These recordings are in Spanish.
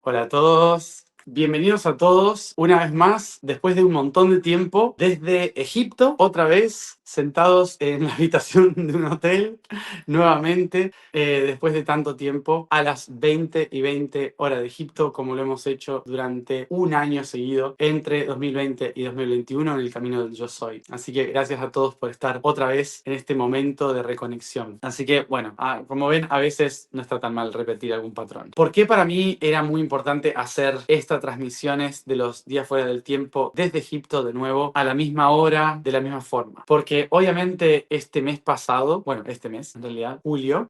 Hola a todos. Bienvenidos a todos una vez más, después de un montón de tiempo, desde Egipto, otra vez sentados en la habitación de un hotel, nuevamente, después de tanto tiempo, a las 20:20 hora de Egipto, como lo hemos hecho durante un año seguido, entre 2020 y 2021, en el camino del Yo Soy. Así que gracias a todos por estar otra vez en este momento de reconexión. Así que, bueno, como ven, a veces no está tan mal repetir algún patrón. ¿Por qué para mí era muy importante hacer estas transmisiones de los días fuera del tiempo desde Egipto de nuevo a la misma hora, de la misma forma? Porque obviamente este mes pasado, bueno, este mes en realidad, julio,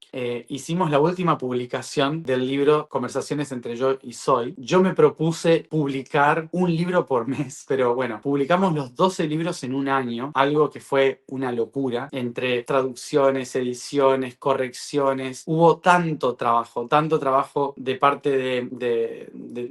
hicimos la última publicación del libro Conversaciones entre yo y Soy. Yo me propuse publicar un libro por mes, pero bueno, publicamos los 12 libros en un año, algo que fue una locura, entre traducciones, ediciones, correcciones. Hubo tanto trabajo de parte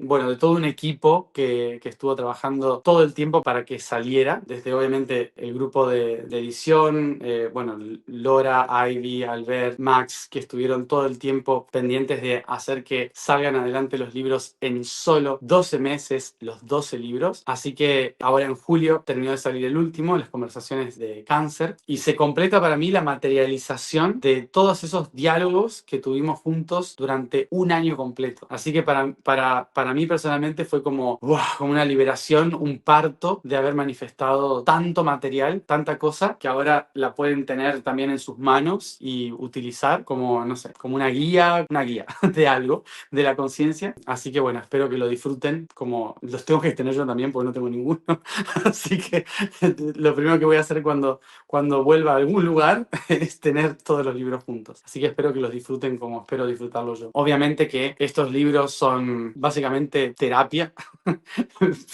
bueno, de todo un equipo que estuvo trabajando todo el tiempo para que saliera, desde obviamente el grupo de edición, bueno, Laura, Ivy, Albert, Max, que estuvieron todo el tiempo pendientes de hacer que salgan adelante los libros en solo 12 meses, los 12 libros. Así que ahora en julio terminó de salir el último, Las conversaciones de cáncer, y se completa para mí la materialización de todos esos diálogos que tuvimos juntos durante un año completo. Así que para mí personalmente fue como, ¡wow!, como una liberación, un parto de haber manifestado tanto material, tanta cosa, que ahora la pueden tener también en sus manos y utilizar como, no sé, como una guía de algo, de la conciencia. Así que bueno, espero que lo disfruten como los tengo que tener yo también, porque no tengo ninguno. Así que lo primero que voy a hacer cuando vuelva a algún lugar es tener todos los libros juntos. Así que espero que los disfruten como espero disfrutarlos yo. Obviamente que estos libros son básicamente terapia,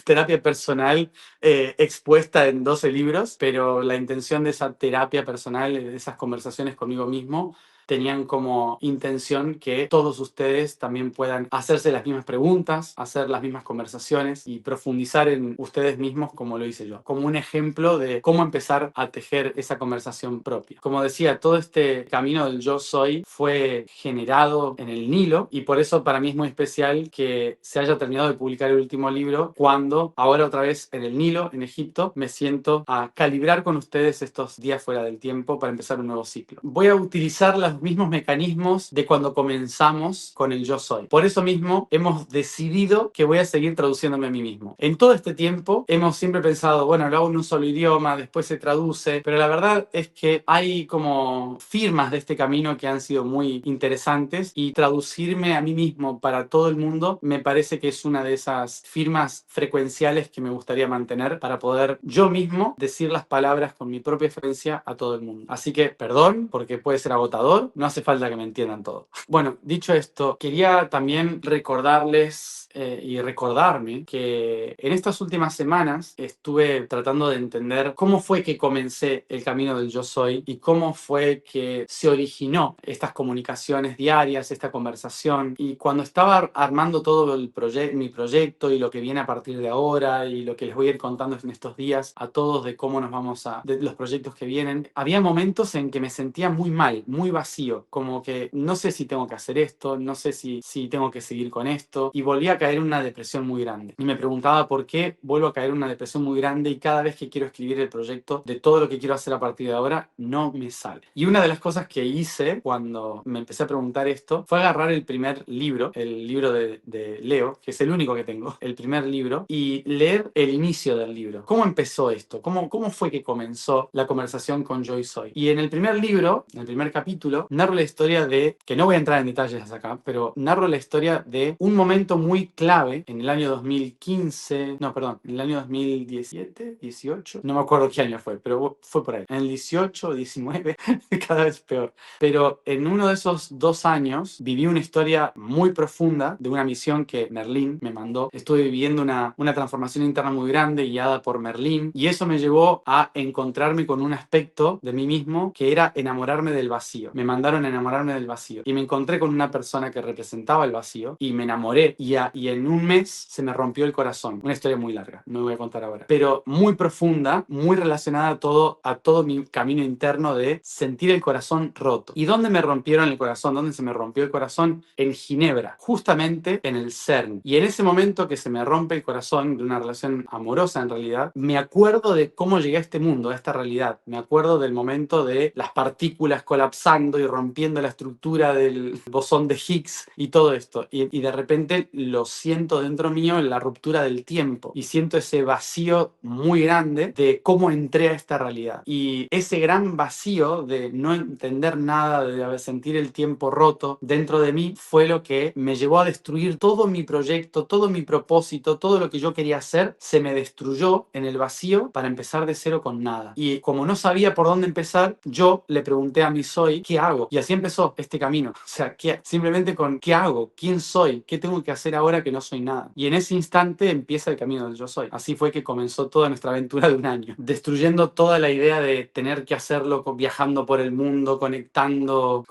terapia personal expuesta en 12 libros, pero la intención de esa terapia personal, de esas conversaciones conmigo mismo, tenían como intención que todos ustedes también puedan hacerse las mismas preguntas, hacer las mismas conversaciones y profundizar en ustedes mismos como lo hice yo, como un ejemplo de cómo empezar a tejer esa conversación propia. Como decía, todo este camino del yo soy fue generado en el Nilo, y por eso para mí es muy especial que se haya terminado de publicar el último libro cuando ahora otra vez en el Nilo, en Egipto, me siento a calibrar con ustedes estos días fuera del tiempo para empezar un nuevo ciclo. Voy a utilizar los mismos mecanismos de cuando comenzamos con el yo soy. Por eso mismo hemos decidido que voy a seguir traduciéndome a mí mismo. En todo este tiempo hemos siempre pensado, bueno, lo hago en un solo idioma, después se traduce, pero la verdad es que hay como firmas de este camino que han sido muy interesantes, y traducirme a mí mismo para todo el mundo me parece que es una de esas firmas frecuenciales que me gustaría mantener para poder yo mismo decir las palabras con mi propia frecuencia a todo el mundo. Así que perdón, porque puede ser agotador, no hace falta que me entiendan todo. Bueno, dicho esto, quería también recordarles y recordarme que en estas últimas semanas estuve tratando de entender cómo fue que comencé el camino del yo soy y cómo fue que se originó estas comunicaciones diarias, esta conversación. Y cuando estaba armando todo mi proyecto y lo que viene a partir de ahora y lo que les voy a ir contando en estos días a todos de cómo nos vamos de los proyectos que vienen, había momentos en que me sentía muy mal, muy vacío, como que no sé si tengo que hacer esto, no sé si tengo que seguir con esto, y volví a caer en una depresión muy grande. Y me preguntaba por qué vuelvo a caer en una depresión muy grande, y cada vez que quiero escribir el proyecto de todo lo que quiero hacer a partir de ahora, no me sale. Y una de las cosas que hice cuando me empecé a preguntar esto fue agarrar el primer libro, el libro de Leo, que es el único que tengo, el primer libro, y leer el inicio del libro. ¿Cómo empezó esto? ¿Cómo fue que comenzó la conversación con Yo y Soy? Y en el primer libro, en el primer capítulo, narro la historia de, que no voy a entrar en detalles acá, pero narro la historia de un momento muy clave en el año 2015, no, perdón, en el año 2017, 18, no me acuerdo qué año fue, pero fue por ahí, en el 18, 19, cada vez peor. Pero en uno de esos 2 años viví una historia muy profunda de una misión que Merlín me mandó. Estuve viviendo una transformación interna muy grande guiada por Merlín, y eso me llevó a encontrarme con un aspecto de mí mismo que era enamorarme del vacío. Me mandaron a enamorarme del vacío. Y me encontré con una persona que representaba el vacío y me enamoré y en un mes se me rompió el corazón. Una historia muy larga, no me voy a contar ahora, pero muy profunda, muy relacionada a todo mi camino interno de sentir el corazón roto. ¿Y dónde me rompieron el corazón? ¿Dónde se me rompió el corazón? En Ginebra, justamente en el CERN. Y en ese momento que se me rompe el corazón de una relación amorosa en realidad, me acuerdo de cómo llegué a este mundo, a esta realidad. Me acuerdo del momento de las partículas colapsando y rompiendo la estructura del bosón de Higgs y todo esto. Y de repente lo siento dentro mío en la ruptura del tiempo y siento ese vacío muy grande de cómo entré a esta realidad. Y ese gran vacío de no entender nada, de sentir el tiempo roto dentro de mí, fue lo que me llevó a destruir todo mi proyecto, todo mi propósito, todo lo que yo quería hacer, se me destruyó en el vacío para empezar de cero con nada. Y como no sabía por dónde empezar, yo le pregunté a mi soy, ¿qué hago? Y así empezó este camino. O sea, simplemente con ¿qué hago? ¿Quién soy? ¿Qué tengo que hacer ahora que no soy nada? Y en ese instante empieza el camino del yo soy. Así fue que comenzó toda nuestra aventura de un año, destruyendo toda la idea de tener que hacerlo viajando por el mundo, conectando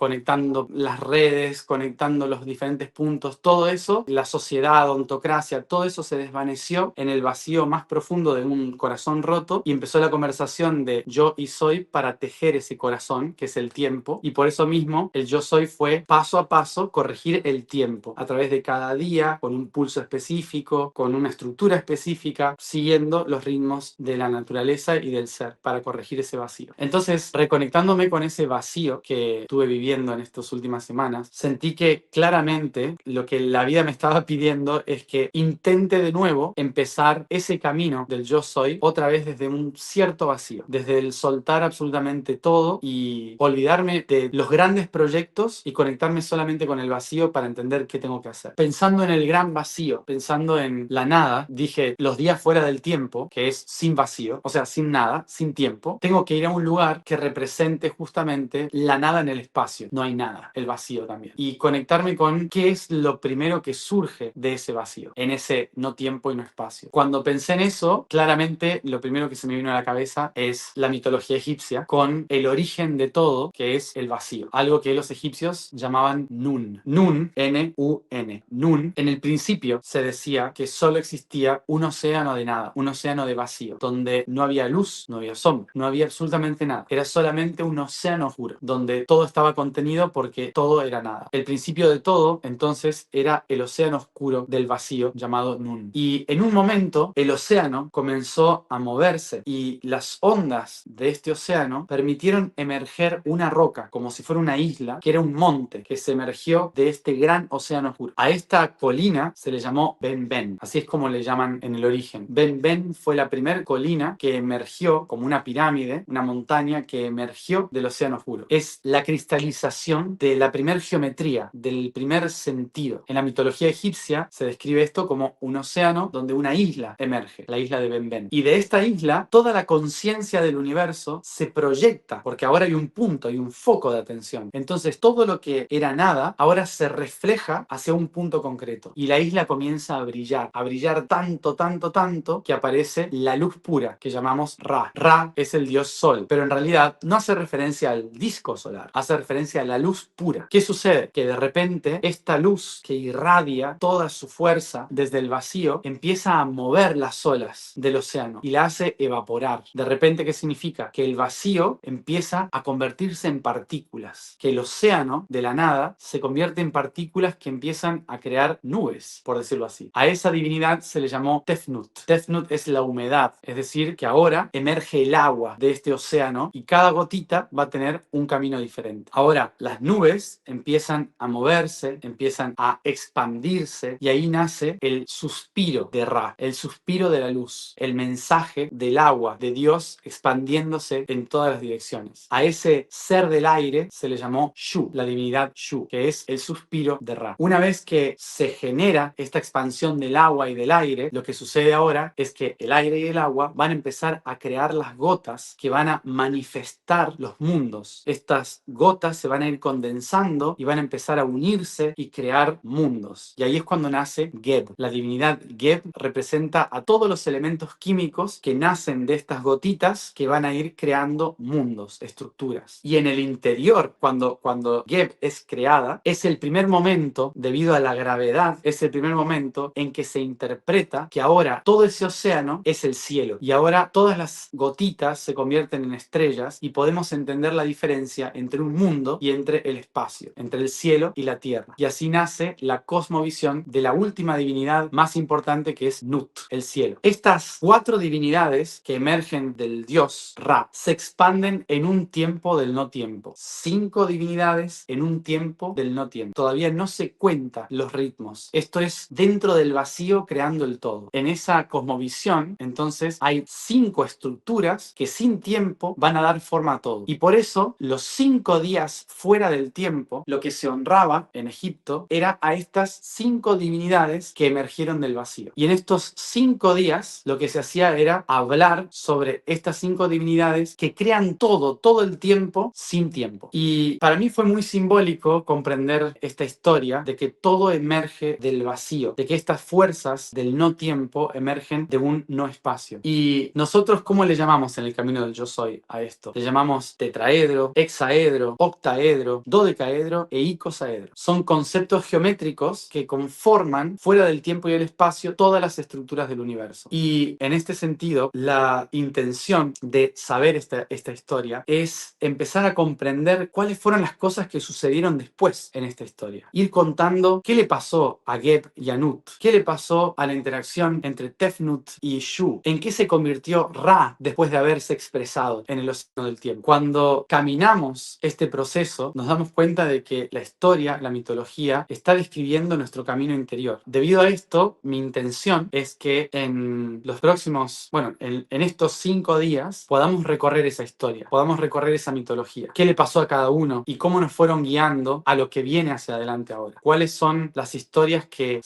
las redes, conectando los diferentes puntos, todo eso, la sociedad, ontocracia, todo eso se desvaneció en el vacío más profundo de un corazón roto y empezó la conversación de yo y soy para tejer ese corazón, que es el tiempo, y por eso mismo el yo soy fue paso a paso corregir el tiempo a través de cada día, con un pulso específico, con una estructura específica, siguiendo los ritmos de la naturaleza y del ser para corregir ese vacío. Entonces, reconectándome con ese vacío que estuve viviendo en estas últimas semanas, sentí que claramente lo que la vida me estaba pidiendo es que intente de nuevo empezar ese camino del yo soy otra vez desde un cierto vacío, desde el soltar absolutamente todo y olvidarme de los grandes proyectos y conectarme solamente con el vacío para entender qué tengo que hacer. Pensando en el gran vacío, pensando en la nada, dije los días fuera del tiempo, que es sin vacío, o sea, sin nada, sin tiempo, tengo que ir a un lugar que represente justamente la nada en el espacio. No hay nada, el vacío también. Y conectarme con qué es lo primero que surge de ese vacío, en ese no tiempo y no espacio. Cuando pensé en eso, claramente lo primero que se me vino a la cabeza es la mitología egipcia con el origen de todo, que es el vacío. Algo que los egipcios llamaban Nun. Nun, N-U-N. Nun, en el principio se decía que solo existía un océano de nada, un océano de vacío, donde no había luz, no había sombra, no había absolutamente nada. Era solamente un océano oscuro, donde todo estaba contenido porque todo era nada. El principio de todo, entonces, era el océano oscuro del vacío llamado Nun. Y en un momento, el océano comenzó a moverse y las ondas de este océano permitieron emerger una roca, como si fuera una isla, que era un monte que se emergió de este gran océano oscuro. A esta colina se le llamó Ben Ben, así es como le llaman en el origen. Ben Ben fue la primera colina que emergió como una pirámide, una montaña que emergió del océano oscuro. Es la cristalización de la primer geometría, del primer sentido. En la mitología egipcia se describe esto como un océano donde una isla emerge, la isla de Ben Ben. Y de esta isla, toda la conciencia del universo se proyecta, porque ahora hay un punto, hay un foco de atención. Entonces todo lo que era nada, ahora se refleja hacia un punto concreto. Y la isla comienza a brillar tanto, tanto, tanto, que aparece la luz pura, que llamamos Ra. Ra es el dios sol, pero en realidad no hace referencia al disco solar, hace referencia a la luz pura. ¿Qué sucede? Que de repente esta luz que irradia toda su fuerza desde el vacío empieza a mover las olas del océano y la hace evaporar. De repente, ¿qué significa? Que el vacío empieza a convertirse en partículas, que el océano de la nada se convierte en partículas que empiezan a crear nubes, por decirlo así. A esa divinidad se le llamó Tefnut. Tefnut es la humedad, es decir, que ahora emerge el agua de este océano y cada gotita va a tener un camino diferente. Ahora, las nubes empiezan a moverse, empiezan a expandirse y ahí nace el suspiro de Ra, el suspiro de la luz, el mensaje del agua de Dios expandiéndose en todas las direcciones. A ese ser del aire se le llamó Shu, la divinidad Shu, que es el suspiro de Ra. Una vez que se genera esta expansión del agua y del aire, lo que sucede ahora es que el aire y el agua van a empezar a crear las gotas que van a manifestar los mundos. Estas gotas se van a ir condensando y van a empezar a unirse y crear mundos. Y ahí es cuando nace Geb. La divinidad Geb representa a todos los elementos químicos que nacen de estas gotitas que van a ir creando mundos, estructuras. Y en el interior anterior, cuando Geb es creada, es el primer momento, debido a la gravedad, es el primer momento en que se interpreta que ahora todo ese océano es el cielo y ahora todas las gotitas se convierten en estrellas y podemos entender la diferencia entre un mundo y entre el espacio, entre el cielo y la tierra. Y así nace la cosmovisión de la última divinidad más importante, que es Nut, el cielo. Estas 4 divinidades que emergen del dios Ra se expanden en un tiempo del no tiempo. 5 divinidades en un tiempo del no tiempo. Todavía no se cuenta los ritmos. Esto es dentro del vacío creando el todo. En esa cosmovisión, entonces, hay 5 estructuras que sin tiempo van a dar forma a todo. Y por eso, los 5 días fuera del tiempo, lo que se honraba en Egipto era a estas 5 divinidades que emergieron del vacío. Y en estos 5 días, lo que se hacía era hablar sobre estas 5 divinidades que crean todo el tiempo sin tiempo. Y para mí fue muy simbólico comprender esta historia de que todo emerge del vacío, de que estas fuerzas del no tiempo emergen de un no espacio. Y nosotros, ¿cómo le llamamos en el camino del yo soy a esto? Le llamamos tetraedro, hexaedro, octaedro, dodecaedro e icosaedro. Son conceptos geométricos que conforman fuera del tiempo y el espacio todas las estructuras del universo. Y en este sentido, la intención de saber esta historia es empezar a comprender cuáles fueron las cosas que sucedieron después en esta historia. Ir contando qué le pasó a Geb y a Nut, qué le pasó a la interacción entre Tefnut y Shu, en qué se convirtió Ra después de haberse expresado en el océano del tiempo. Cuando caminamos este proceso, nos damos cuenta de que la historia, la mitología, está describiendo nuestro camino interior. Debido a esto, mi intención es que en los próximos, en estos 5 días, podamos recorrer esa historia, podamos recorrer esa mitología. ¿Qué le pasó a cada uno y cómo nos fueron guiando a lo que viene hacia adelante ahora? ¿Cuáles son las historias que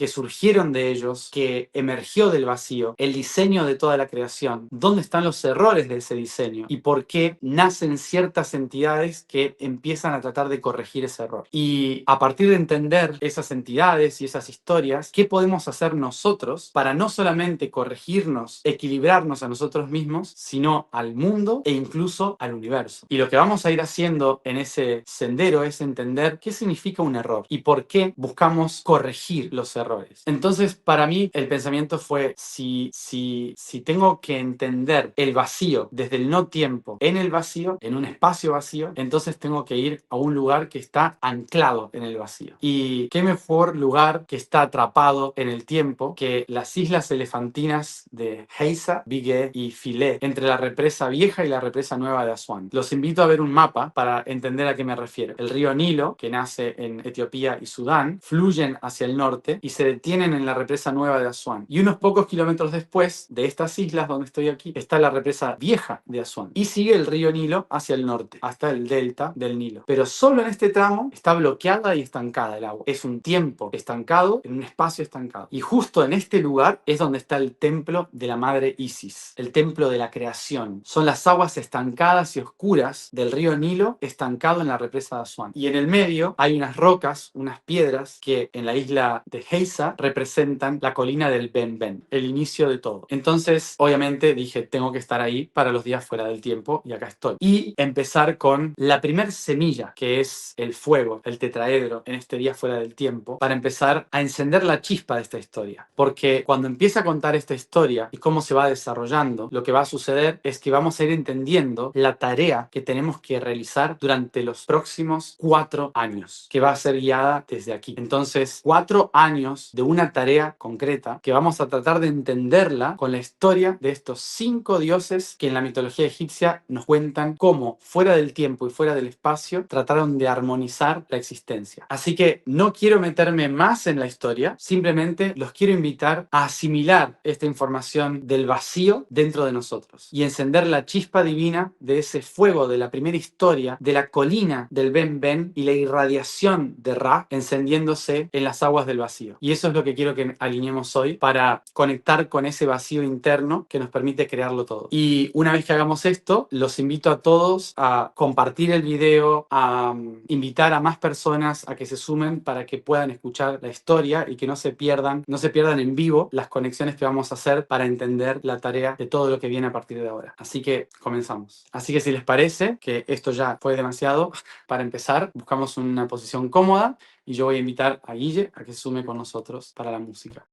surgieron de ellos, que emergió del vacío, el diseño de toda la creación? ¿Dónde están los errores de ese diseño? ¿Y por qué nacen ciertas entidades que empiezan a tratar de corregir ese error? Y a partir de entender esas entidades y esas historias, ¿qué podemos hacer nosotros para no solamente corregirnos, equilibrarnos a nosotros mismos, sino al mundo e incluso al universo? Y lo que vamos a ir haciendo en ese sendero es entender qué significa un error y por qué buscamos corregir los errores. Entonces, para mí, el pensamiento fue, si tengo que entender el vacío desde el no tiempo en el vacío, en un espacio vacío, entonces tengo que ir a un lugar que está anclado en el vacío. Y qué mejor lugar que está atrapado en el tiempo que las islas elefantinas de Heiza, Bigé y Filé, entre la represa vieja y la represa nueva de Asuán. Los invito a ver un mapa para entender a qué me refiero. El río Nilo, que nace en Etiopía y Sudán, fluyen hacia el norte y se detienen en la represa nueva de Asuán. Y unos pocos kilómetros después de estas islas donde estoy aquí, está la represa vieja de Asuán. Y sigue el río Nilo hacia el norte, hasta el delta del Nilo. Pero solo en este tramo está bloqueada y estancada el agua. Es un tiempo estancado, en un espacio estancado. Y justo en este lugar es donde está el templo de la madre Isis, el templo de la creación. Son las aguas estancadas y oscuras del río Nilo, estancado en la represa de Asuán. Y en el medio hay unas rocas, unas piedras que en la isla de Heiza representan la colina del Ben Ben, el inicio de todo. Entonces, obviamente dije, tengo que estar ahí para los días fuera del tiempo, y acá estoy. Y empezar con la primer semilla, que es el fuego, el tetraedro, en este día fuera del tiempo, para empezar a encender la chispa de esta historia. Porque cuando empieza a contar esta historia y cómo se va desarrollando, lo que va a suceder es que vamos a ir entendiendo la tarea que tenemos que realizar durante los próximos 4 años, que va a ser guiada desde aquí. Entonces, 4 años de una tarea concreta que vamos a tratar de entenderla con la historia de estos 5 dioses que en la mitología egipcia nos cuentan cómo fuera del tiempo y fuera del espacio trataron de armonizar la existencia. Así que no quiero meterme más en la historia, simplemente los quiero invitar a asimilar esta información del vacío dentro de nosotros y encender la chispa divina de ese fuego de la primera historia, de la colina del Ben Ben y la irradiación de Ra encendiéndose en las aguas del vacío. Y eso es lo que quiero que alineemos hoy para conectar con ese vacío interno que nos permite crearlo todo. Y una vez que hagamos esto, los invito a todos a compartir el video, a invitar a más personas a que se sumen para que puedan escuchar la historia y que no se pierdan en vivo las conexiones que vamos a hacer para entender la tarea de todo lo que viene a partir de ahora. Así que comenzamos. Así que si les parece, que esto ya fue demasiado. Para empezar, buscamos una posición cómoda y yo voy a invitar a Guille a que se sume con nosotros para la música.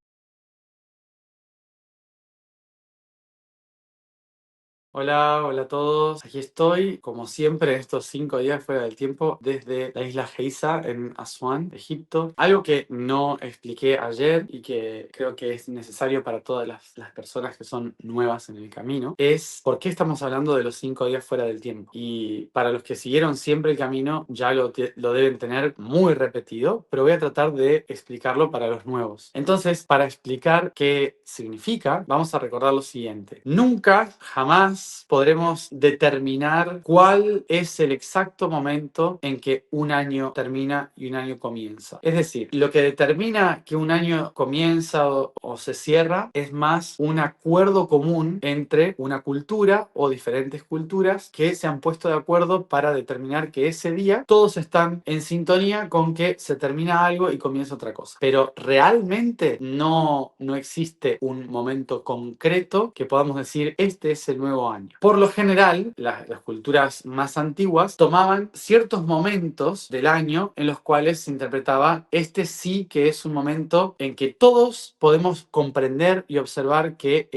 Hola, hola a todos. Aquí estoy, como siempre, estos 5 días fuera del tiempo, desde la isla Geisa en Asuán, Egipto. Algo que no expliqué ayer y que creo que es necesario para todas las personas que son nuevas en el camino, es por qué estamos hablando de los 5 días fuera del tiempo. Y para los que siguieron siempre el camino, ya lo deben tener muy repetido, pero voy a tratar de explicarlo para los nuevos. Entonces, para explicar qué significa, vamos a recordar lo siguiente. Nunca, jamás podremos determinar cuál es el exacto momento en que un año termina y un año comienza. Es decir, lo que determina que un año comienza o se cierra es más un acuerdo común entre una cultura o diferentes culturas que se han puesto de acuerdo para determinar que ese día todos están en sintonía con que se termina algo y comienza otra cosa. Pero realmente no existe un momento concreto que podamos decir este es el nuevo año. Por lo general, las culturas más antiguas tomaban ciertos momentos del año en los cuales se interpretaba este sí que es un momento en que todos podemos comprender y observar que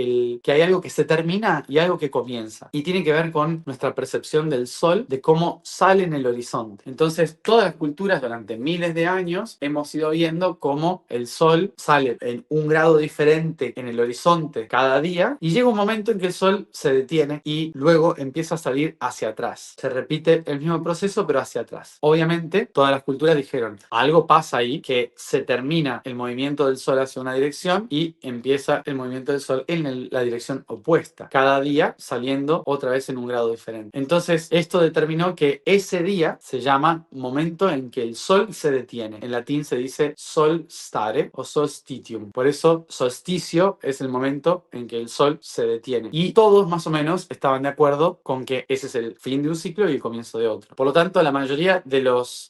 hay algo que se termina y algo que comienza. Y tiene que ver con nuestra percepción del sol, de cómo sale en el horizonte. Entonces, todas las culturas durante miles de años hemos ido viendo cómo el sol sale en un grado diferente en el horizonte cada día y llega un momento en que el sol se detiene y luego empieza a salir hacia atrás. Se repite el mismo proceso pero hacia atrás. Obviamente todas las culturas dijeron algo pasa ahí, que se termina el movimiento del sol hacia una dirección y empieza el movimiento del sol en la dirección opuesta, cada día saliendo otra vez en un grado diferente. Entonces esto determinó que ese día se llama momento en que el sol se detiene. En latín se dice sol stare o solstitium. Por eso solsticio es el momento en que el sol se detiene. Y todos más o menos estaban de acuerdo con que ese es el fin de un ciclo y el comienzo de otro. Por lo tanto, la mayoría de los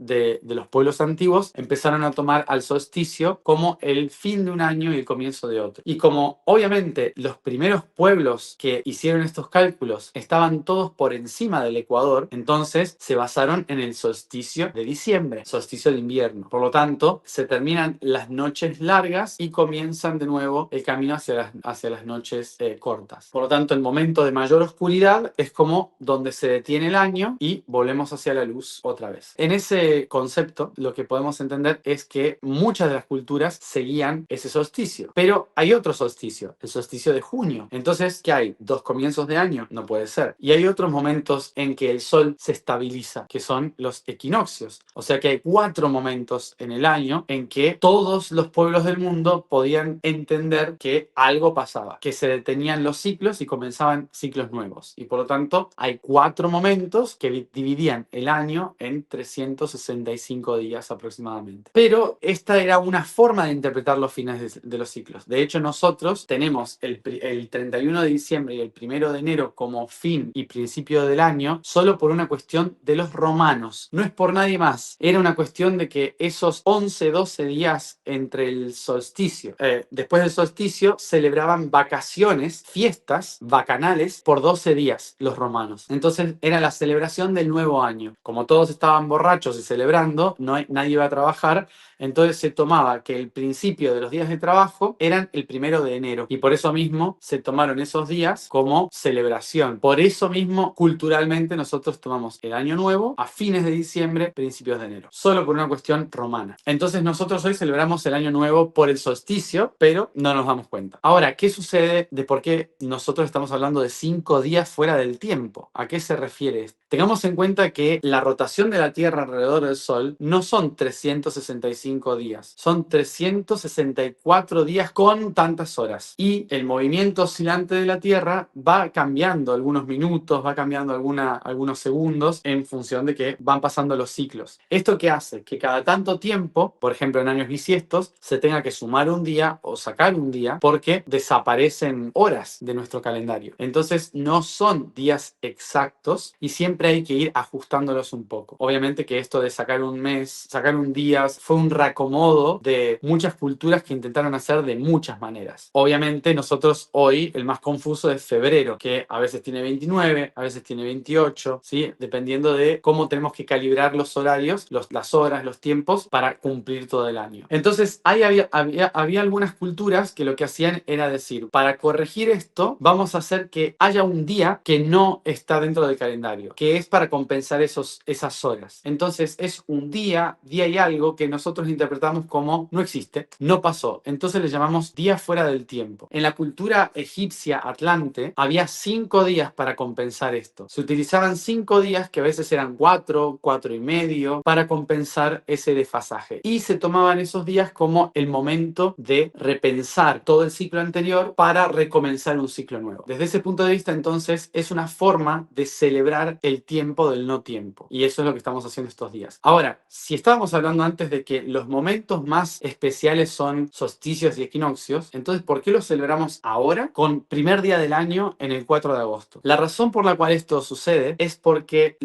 pueblos antiguos empezaron a tomar al solsticio como el fin de un año y el comienzo de otro. Y como obviamente los primeros pueblos que hicieron estos cálculos estaban todos por encima del ecuador, entonces se basaron en el solsticio de diciembre, solsticio de invierno. Por lo tanto, se terminan las noches largas y comienzan de nuevo el camino hacia las noches cortas. Por lo tanto, el momento de mayor oscuridad es como donde se detiene el año y volvemos hacia la luz otra vez. En ese concepto, lo que podemos entender es que muchas de las culturas seguían ese solsticio, pero hay otro solsticio, el solsticio de junio. Entonces, ¿qué hay? ¿Dos comienzos de año? No puede ser. Y hay otros momentos en que el sol se estabiliza, que son los equinoccios. O sea que hay 4 momentos en el año en que todos los pueblos del mundo podían entender que algo pasaba, que se detenían los ciclos y comenzaban ciclos nuevos. Y por lo tanto, hay 4 momentos que dividían el año en 365 días aproximadamente. Pero esta era una forma de interpretar los fines de los ciclos. De hecho, nosotros tenemos el 31 de diciembre y el 1 de enero como fin y principio del año solo por una cuestión de los romanos. No es por nadie más. Era una cuestión de que esos 11, 12 días entre el solsticio, después del solsticio, celebraban vacaciones, fiestas bacanales por 12 días los romanos. Entonces era la celebración del nuevo año. Como todos estaban borrachos y celebrando, nadie iba a trabajar, entonces se tomaba que el principio de los días de trabajo eran el 1 de enero y por eso mismo se tomaron esos días como celebración. Por eso mismo, culturalmente, nosotros tomamos el año nuevo a fines de diciembre, principios de enero, solo por una cuestión romana. Entonces nosotros hoy celebramos el año nuevo por el solsticio, pero no nos damos cuenta. Ahora, ¿qué sucede de por qué nosotros estamos hablando de 5 días fuera del tiempo? ¿A qué se refiere esto? Tengamos en cuenta que la rotación de la Tierra alrededor del Sol no son 365 días, son 364 días con tantas horas. Y el movimiento oscilante de la Tierra va cambiando algunos minutos, va cambiando algunos segundos en función de que van pasando los ciclos. ¿Esto qué hace? Que cada tanto tiempo, por ejemplo en años bisiestos, se tenga que sumar un día o sacar un día porque desaparecen horas de nuestro calendario. Entonces no son días exactos y siempre siempre hay que ir ajustándolos un poco. Obviamente que esto de sacar un mes, sacar un día, fue un reacomodo de muchas culturas que intentaron hacer de muchas maneras. Obviamente nosotros hoy el más confuso es febrero, que a veces tiene 29, a veces tiene 28, ¿sí? Dependiendo de cómo tenemos que calibrar los horarios, las horas, los tiempos para cumplir todo el año. Entonces, ahí había algunas culturas que lo que hacían era decir, para corregir esto, vamos a hacer que haya un día que no está dentro del calendario, que es para compensar esas horas. Entonces, es un día y algo que nosotros interpretamos como no existe, no pasó. Entonces le llamamos día fuera del tiempo. En la cultura egipcia atlante había 5 días para compensar esto. Se utilizaban 5 días, que a veces eran 4, 4 y medio, para compensar ese desfasaje. Y se tomaban esos días como el momento de repensar todo el ciclo anterior para recomenzar un ciclo nuevo. Desde ese punto de vista, entonces, es una forma de celebrar el tiempo del no tiempo. Y eso es lo que estamos haciendo estos días. Ahora, si estábamos hablando antes de que los momentos más especiales son solsticios y equinoccios, entonces, ¿por qué los celebramos ahora con primer día del año en el 4 de agosto? La razón por la cual esto sucede es porque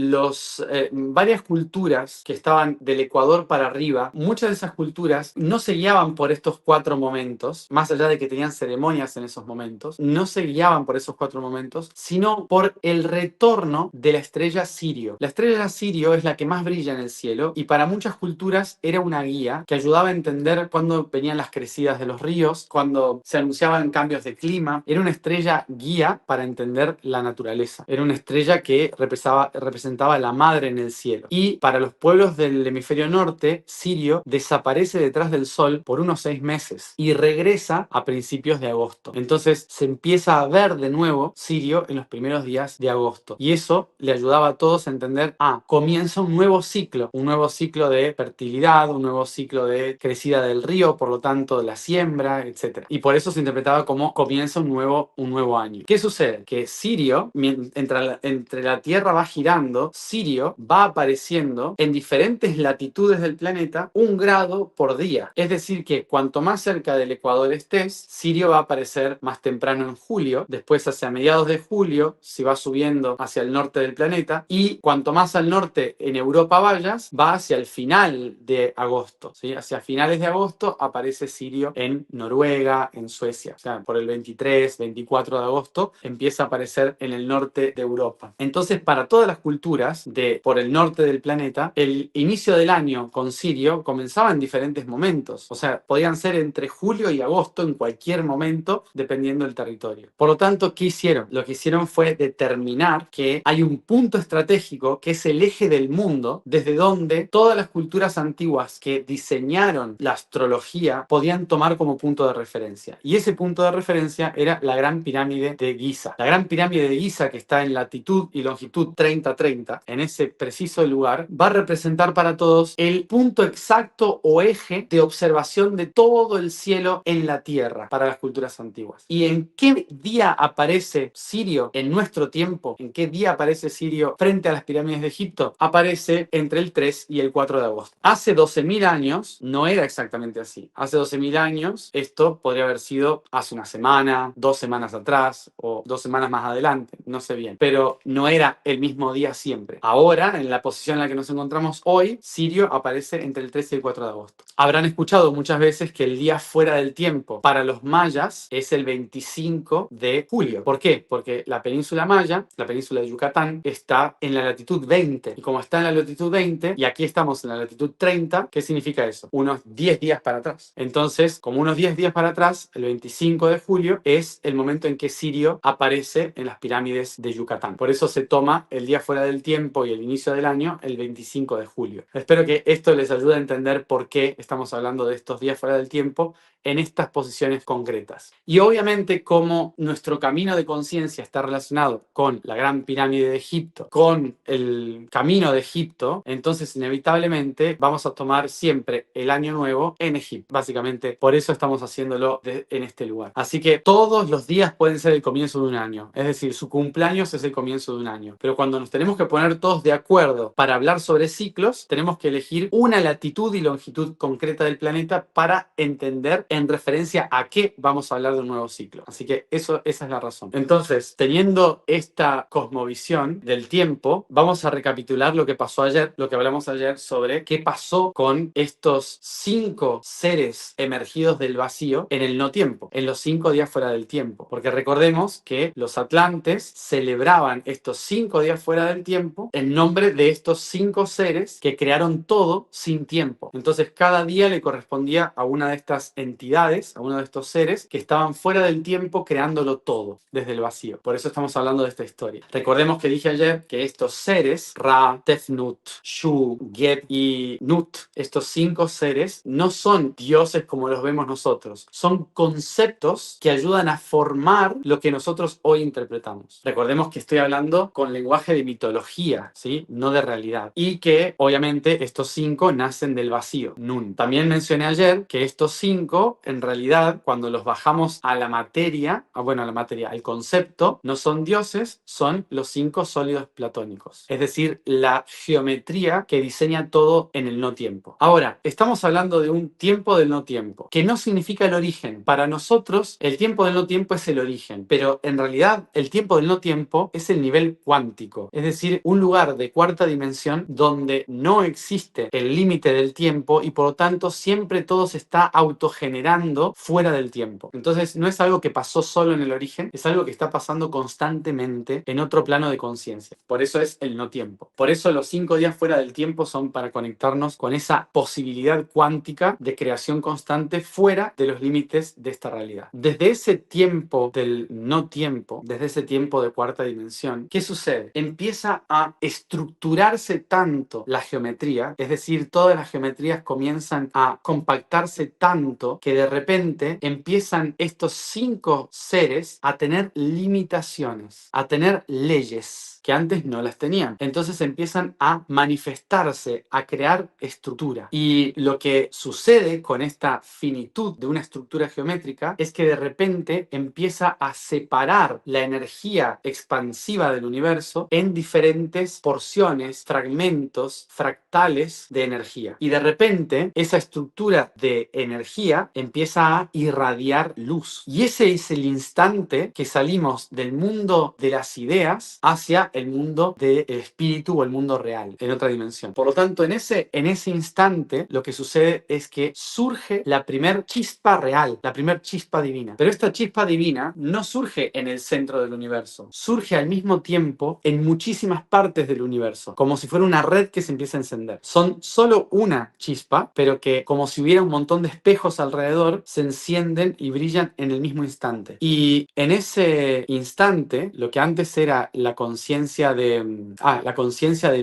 varias culturas que estaban del Ecuador para arriba, muchas de esas culturas no se guiaban por estos 4 momentos, más allá de que tenían ceremonias en esos momentos, no se guiaban por esos 4 momentos, sino por el retorno de la estrella Sirio. La estrella Sirio es la que más brilla en el cielo y para muchas culturas era una guía que ayudaba a entender cuándo venían las crecidas de los ríos, cuando se anunciaban cambios de clima. Era una estrella guía para entender la naturaleza. Era una estrella que representaba la madre en el cielo. Y para los pueblos del hemisferio norte, Sirio desaparece detrás del sol por unos 6 meses y regresa a principios de agosto. Entonces se empieza a ver de nuevo Sirio en los primeros días de agosto. Y eso le ayudaba a todos a entender, comienza un nuevo ciclo de fertilidad, un nuevo ciclo de crecida del río, por lo tanto, la siembra, etc. Y por eso se interpretaba como comienza un nuevo año. ¿Qué sucede? Que Sirio, entre la Tierra va girando, Sirio va apareciendo en diferentes latitudes del planeta 1 grado por día. Es decir, que cuanto más cerca del Ecuador estés, Sirio va a aparecer más temprano en julio, después hacia mediados de julio, se va subiendo hacia el norte del planeta, y cuanto más al norte en Europa vayas, va hacia el final de agosto, ¿sí? Hacia finales de agosto aparece Sirio en Noruega, en Suecia. O sea, por el 23, 24 de agosto empieza a aparecer en el norte de Europa. Entonces, para todas las culturas por el norte del planeta, el inicio del año con Sirio comenzaba en diferentes momentos. O sea, podían ser entre julio y agosto en cualquier momento, dependiendo del territorio. Por lo tanto, ¿qué hicieron? Lo que hicieron fue determinar que hay un punto estratégico que es el eje del mundo, desde donde todas las culturas antiguas que diseñaron la astrología podían tomar como punto de referencia. Y ese punto de referencia era la Gran Pirámide de Giza. La Gran Pirámide de Giza, que está en latitud y longitud 30-30, en ese preciso lugar, va a representar para todos el punto exacto o eje de observación de todo el cielo en la Tierra para las culturas antiguas. ¿Y en qué día aparece Sirio en nuestro tiempo? ¿En qué día aparece Sirio frente a las pirámides de Egipto? Aparece entre el 3 y el 4 de agosto. Hace 12.000 años no era exactamente así. Hace 12.000 años esto podría haber sido hace una semana, 2 semanas atrás o 2 semanas más adelante, no sé bien. Pero no era el mismo día siempre. Ahora, en la posición en la que nos encontramos hoy, Sirio aparece entre el 3 y el 4 de agosto. Habrán escuchado muchas veces que el día fuera del tiempo para los mayas es el 25 de julio. ¿Por qué? Porque la península maya, la península de Yucatán, está en la latitud 20. Y como está en la latitud 20, y aquí estamos en la latitud 30, ¿qué significa eso? Unos 10 días para atrás. Entonces, como unos 10 días para atrás, el 25 de julio es el momento en que Sirio aparece en las pirámides de Yucatán. Por eso se toma el día fuera del tiempo y el inicio del año el 25 de julio. Espero que esto les ayude a entender por qué estamos hablando de estos días fuera del tiempo en estas posiciones concretas. Y obviamente, como nuestro camino de conciencia está relacionado con la Gran Pirámide de Egipto, con el camino de Egipto, entonces inevitablemente vamos a tomar siempre el año nuevo en Egipto. Básicamente, por eso estamos haciéndolo en este lugar. Así que todos los días pueden ser el comienzo de un año. Es decir, su cumpleaños es el comienzo de un año. Pero cuando nos tenemos que poner todos de acuerdo para hablar sobre ciclos, tenemos que elegir una latitud y longitud concreta del planeta para entender en referencia a qué vamos a hablar de un nuevo ciclo. Así que esa es la razón. Entonces, teniendo esta cosmovisión del del tiempo, vamos a recapitular lo que pasó ayer, lo que hablamos ayer sobre qué pasó con estos 5 seres emergidos del vacío en el no tiempo, en los 5 días fuera del tiempo. Porque recordemos que los atlantes celebraban estos 5 días fuera del tiempo en nombre de estos 5 seres que crearon todo sin tiempo. Entonces cada día le correspondía a una de estas entidades, a uno de estos seres que estaban fuera del tiempo creándolo todo desde el vacío. Por eso estamos hablando de esta historia. Recordemos que dije ayer que estos seres, Ra, Tefnut, Shu, Geb y Nut, estos 5 seres no son dioses como los vemos nosotros, son conceptos que ayudan a formar lo que nosotros hoy interpretamos. Recordemos que estoy hablando con lenguaje de mitología, ¿sí? No de realidad. Y que obviamente estos 5 nacen del vacío, Nun. También mencioné ayer que estos 5 en realidad cuando los bajamos a la materia, al concepto, no son dioses, son los 5 sólidos platónicos. Es decir, la geometría que diseña todo en el no tiempo. Ahora, estamos hablando de un tiempo del no tiempo, que no significa el origen. Para nosotros, el tiempo del no tiempo es el origen, pero en realidad el tiempo del no tiempo es el nivel cuántico, es decir, un lugar de cuarta dimensión donde no existe el límite del tiempo y por lo tanto siempre todo se está autogenerando fuera del tiempo. Entonces no es algo que pasó solo en el origen, es algo que está pasando constantemente en otro plano de conciencia. Por eso es el no tiempo. Por eso los 5 días fuera del tiempo son para conectarnos con esa posibilidad cuántica de creación constante fuera de los límites de esta realidad. Desde ese tiempo del no tiempo, desde ese tiempo de cuarta dimensión, ¿qué sucede? Empieza a estructurarse tanto la geometría, es decir, todas las geometrías comienzan a compactarse tanto que de repente empiezan estos 5 seres a tener limitaciones, a tener leyes que antes no las tenían. Entonces empiezan a manifestarse, a crear estructura. Y lo que sucede con esta finitud de una estructura geométrica es que de repente empieza a separar la energía expansiva del universo en diferentes porciones, fragmentos, fractales de energía. Y de repente esa estructura de energía empieza a irradiar luz. Y ese es el instante que salimos del mundo de las ideas hacia el mundo del espíritu o el mundo real, en otra dimensión. Por lo tanto, en ese instante, lo que sucede es que surge la primer chispa real, la primer chispa divina. Pero esta chispa divina no surge en el centro del universo, surge al mismo tiempo en muchísimas partes del universo, como si fuera una red que se empieza a encender. Son solo una chispa, pero que como si hubiera un montón de espejos alrededor, se encienden y brillan en el mismo instante. Y en ese instante, lo que antes era la conciencia de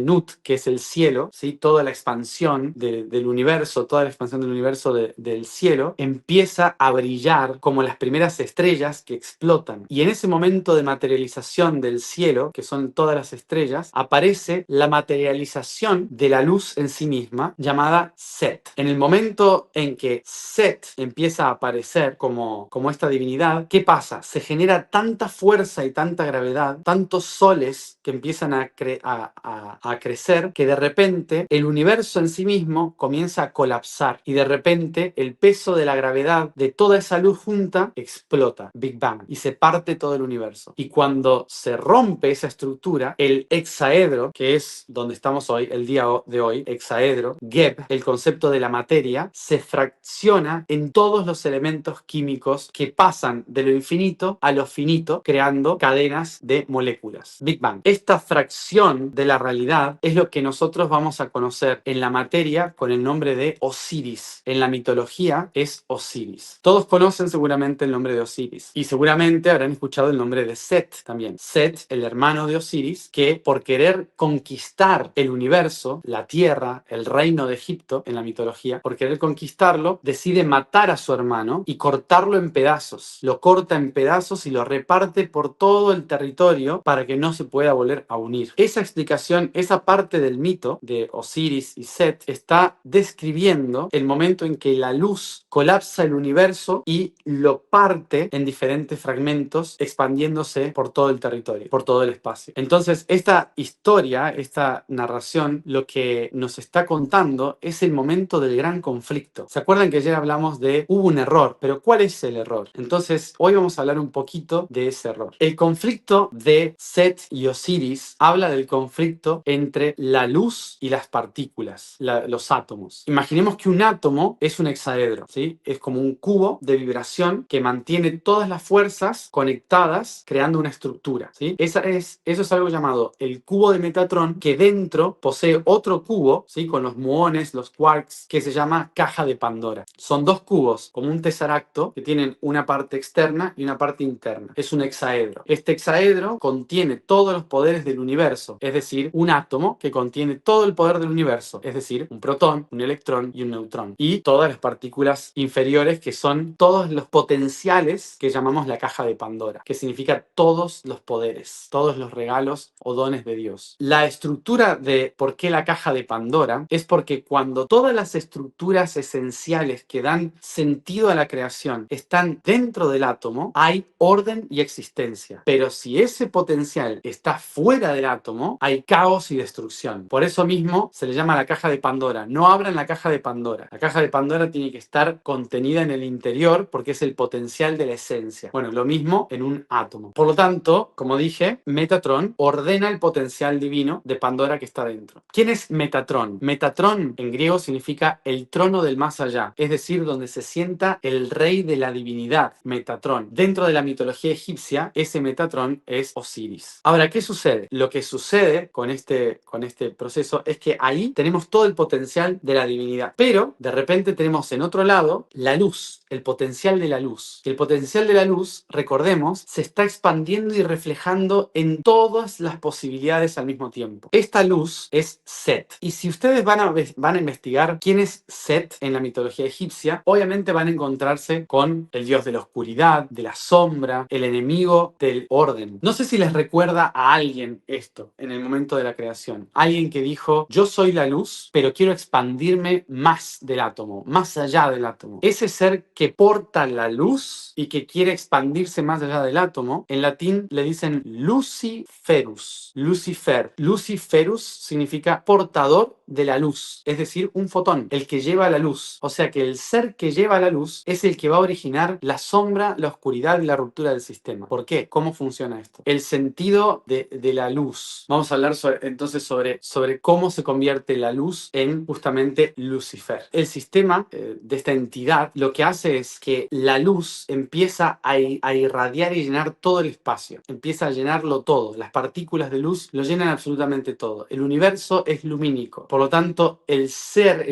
Nut, que es el cielo, ¿sí? Toda la expansión del universo, toda la expansión del universo del cielo, empieza a brillar como las primeras estrellas que explotan. Y en ese momento de materialización del cielo, que son todas las estrellas, aparece la materialización de la luz en sí misma, llamada Set. En el momento en que Set empieza a aparecer como esta divinidad, ¿qué pasa? Se genera tanta fuerza y tanta gravedad, tantos soles que empiezan a crecer, que de repente el universo en sí mismo comienza a colapsar y de repente el peso de la gravedad de toda esa luz junta explota, Big Bang, y se parte todo el universo. Y cuando se rompe esa estructura, el hexaedro, que es donde estamos hoy, el día de hoy, hexaedro, Geb, el concepto de la materia, se fracciona en todos los elementos químicos que pasan de lo infinito a lo finito, creando cadenas de moléculas. Big Bang. Esta fracción de la realidad es lo que nosotros vamos a conocer en la materia con el nombre de Osiris. En la mitología es Osiris. Todos conocen seguramente el nombre de Osiris y seguramente habrán escuchado el nombre de Set también. Set, el hermano de Osiris, que por querer conquistar el universo, la tierra, el reino de Egipto en la mitología, por querer conquistarlo, decide matar a su hermano y cortarlo en pedazos. Lo corta en pedazos y lo reparte por todo el territorio para que no se pueda volver a unir. Esa explicación, esa parte del mito de Osiris y Set está describiendo el momento en que la luz colapsa el universo y lo parte en diferentes fragmentos, expandiéndose por todo el territorio, por todo el espacio. Entonces, esta historia, esta narración, lo que nos está contando es el momento del gran conflicto. ¿Se acuerdan que ayer hablamos de hubo un error? Pero ¿cuál es el error? Entonces, hoy vamos a hablar un poquito de ese error. El conflicto de Set y Osiris Osiris habla del conflicto entre la luz y las partículas, los átomos. Imaginemos que un átomo es un hexaedro, ¿sí? Es como un cubo de vibración que mantiene todas las fuerzas conectadas creando una estructura, ¿sí? Eso es algo llamado el cubo de Metatron, que dentro posee otro cubo, ¿sí? Con los muones, los quarks, que se llama caja de Pandora. Son dos cubos, como un tesaracto, que tienen una parte externa y una parte interna. Es un hexaedro. Este hexaedro contiene todos los poderes del universo, es decir, un átomo que contiene todo el poder del universo, es decir, un protón, un electrón y un neutrón. Y todas las partículas inferiores, que son todos los potenciales que llamamos la caja de Pandora, que significa todos los poderes, todos los regalos o dones de Dios. La estructura de por qué la caja de Pandora es porque cuando todas las estructuras esenciales que dan sentido a la creación están dentro del átomo, hay orden y existencia. Pero si ese potencial está fuera del átomo, hay caos y destrucción. Por eso mismo se le llama la caja de Pandora. No abran la caja de Pandora. La caja de Pandora tiene que estar contenida en el interior porque es el potencial de la esencia. Bueno, lo mismo en un átomo. Por lo tanto, como dije, Metatron ordena el potencial divino de Pandora que está dentro. ¿Quién es Metatron? Metatron en griego significa el trono del más allá, es decir, donde se sienta el rey de la divinidad, Metatron. Dentro de la mitología egipcia, ese Metatron es Osiris. Ahora, ¿qué sucede? Lo que sucede con este proceso es que ahí tenemos todo el potencial de la divinidad, pero de repente tenemos en otro lado la luz, el potencial de la luz. El potencial de la luz, recordemos, se está expandiendo y reflejando en todas las posibilidades al mismo tiempo. Esta luz es Set. Y si ustedes van a investigar quién es Set en la mitología egipcia, obviamente van a encontrarse con el dios de la oscuridad, de la sombra, el enemigo del orden. No sé si les recuerda a alguien esto en el momento de la creación. Alguien que dijo, yo soy la luz, pero quiero expandirme más del átomo, más allá del átomo. Ese ser que porta la luz y que quiere expandirse más allá del átomo, en latín le dicen Luciferus. Lucifer. Luciferus significa portador de la luz, es decir, un fotón, el que lleva la luz. O sea que el ser que lleva la luz es el que va a originar la sombra, la oscuridad y la ruptura del sistema. ¿Por qué? ¿Cómo funciona esto? El sentido de la luz. Vamos a hablar entonces sobre cómo se convierte la luz en justamente Lucifer. El sistema de esta entidad lo que hace es que la luz empieza a irradiar y llenar todo el espacio. Empieza a llenarlo todo. Las partículas de luz lo llenan absolutamente todo. El universo es lumínico. Por lo tanto, el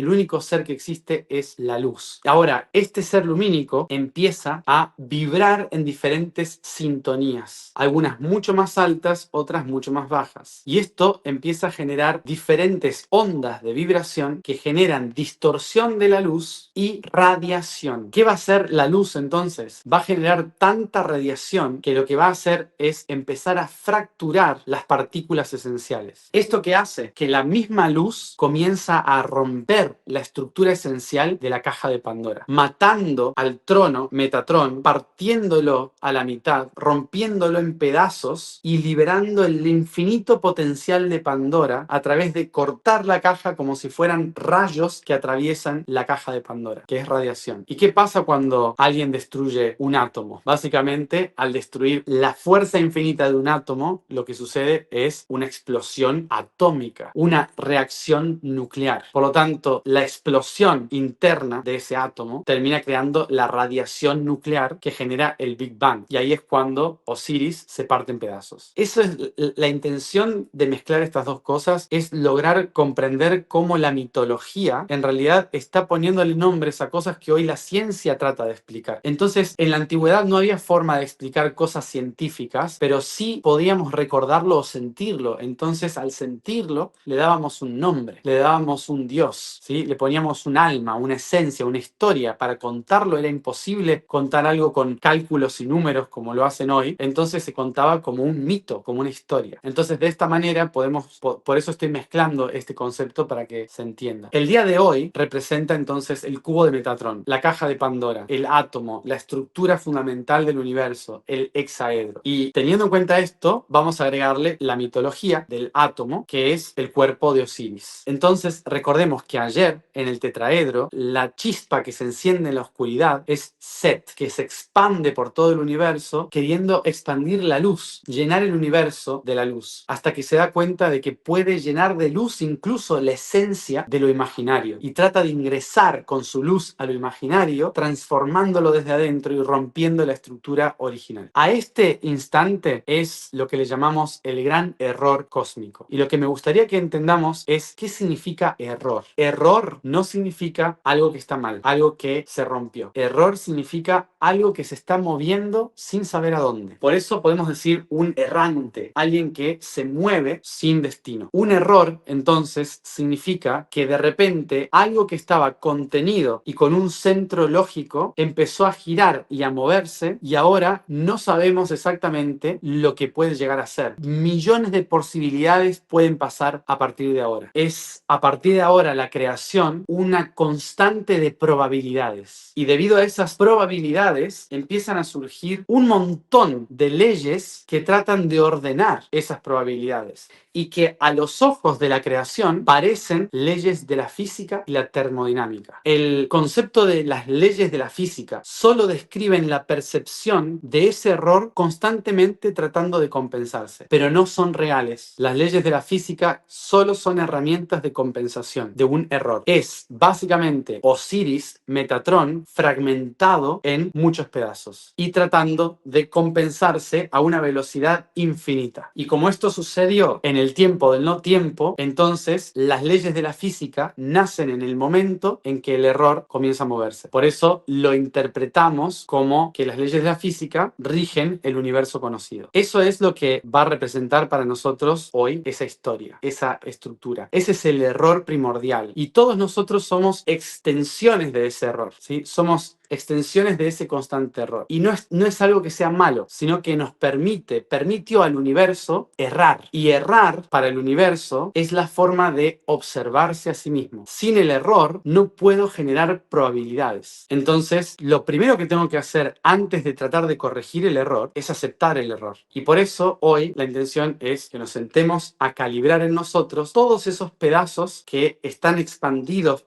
único ser que existe es la luz. Ahora, este ser lumínico empieza a vibrar en diferentes sintonías. Algunas mucho más altas, otras mucho más bajas. Y esto empieza a generar diferentes ondas de vibración que generan distorsión de la luz y radiación. ¿Qué va a hacer la luz entonces? Va a generar tanta radiación que lo que va a hacer es empezar a fracturar las partículas esenciales. ¿Esto qué hace? Que la misma luz comienza a romper la estructura esencial de la caja de Pandora, matando al trono, Metatron, partiéndolo a la mitad, rompiéndolo en pedazos y liberando el infinito potencial de Pandora a través de cortar la caja como si fueran rayos que atraviesan la caja de Pandora, que es radiación. ¿Y qué pasa cuando alguien destruye un átomo? Básicamente, al destruir la fuerza infinita de un átomo, lo que sucede es una explosión atómica, una reacción nuclear. Por lo tanto, la explosión interna de ese átomo termina creando la radiación nuclear que genera el Big Bang. Y ahí es cuando Osiris se parte en pedazos. Eso es la intención de mezclar estas dos cosas, es lograr comprender cómo la mitología en realidad está poniéndole nombres a cosas que hoy la ciencia trata de explicar. Entonces, en la antigüedad no había forma de explicar cosas científicas, pero sí podíamos recordarlo o sentirlo. Entonces, al sentirlo, le dábamos un nombre, le dábamos un dios, ¿sí? Le poníamos un alma, una esencia, una historia. Para contarlo era imposible contar algo con cálculos y números como lo hacen hoy. Entonces se contaba como un mito, como una historia. Entonces, de esta manera podemos, por eso estoy mezclando este concepto para que se entienda. El día de hoy representa entonces el cubo de Metatron, la caja de Pandora. Pandora, el átomo, la estructura fundamental del universo, el hexaedro. Y teniendo en cuenta esto, vamos a agregarle la mitología del átomo, que es el cuerpo de Osiris. Entonces, recordemos que ayer, en el tetraedro, la chispa que se enciende en la oscuridad es Set, que se expande por todo el universo, queriendo expandir la luz, llenar el universo de la luz, hasta que se da cuenta de que puede llenar de luz incluso la esencia de lo imaginario, y trata de ingresar con su luz a lo imaginario, transformándolo desde adentro y rompiendo la estructura original. A este instante es lo que le llamamos el gran error cósmico. Y lo que me gustaría que entendamos es qué significa error. Error no significa algo que está mal, algo que se rompió. Error significa algo que se está moviendo sin saber a dónde. Por eso podemos decir un errante, alguien que se mueve sin destino. Un error, entonces, significa que de repente algo que estaba contenido y con un centro lógico empezó a girar y a moverse, y ahora no sabemos exactamente lo que puede llegar a ser. Millones de posibilidades pueden pasar a partir de ahora. Es a partir de ahora la creación una constante de probabilidades. Y debido a esas probabilidades empiezan a surgir un montón de leyes que tratan de ordenar esas probabilidades, y que a los ojos de la creación parecen leyes de la física y la termodinámica. El concepto de las leyes de la física solo describen la percepción de ese error constantemente tratando de compensarse, pero no son reales. Las leyes de la física solo son herramientas de compensación de un error. Es básicamente Osiris, Metatron, fragmentado en muchos pedazos y tratando de compensarse a una velocidad infinita. Y como esto sucedió en el tiempo del no tiempo, entonces las leyes de la física nacen en el momento en que el error comienza a moverse. Por eso lo interpretamos como que las leyes de la física rigen el universo conocido. Eso es lo que va a representar para nosotros hoy esa historia, esa estructura. Ese es el error primordial. Y todos nosotros somos extensiones de ese error, ¿sí? Somos extensiones de ese constante error. Y no es algo que sea malo, sino que nos permitió al universo errar. Y errar para el universo es la forma de observarse a sí mismo. Sin el error no puedo generar probabilidades. Entonces, lo primero que tengo que hacer antes de tratar de corregir el error es aceptar el error. Y por eso hoy la intención es que nos sentemos a calibrar en nosotros todos esos pedazos que están expandidos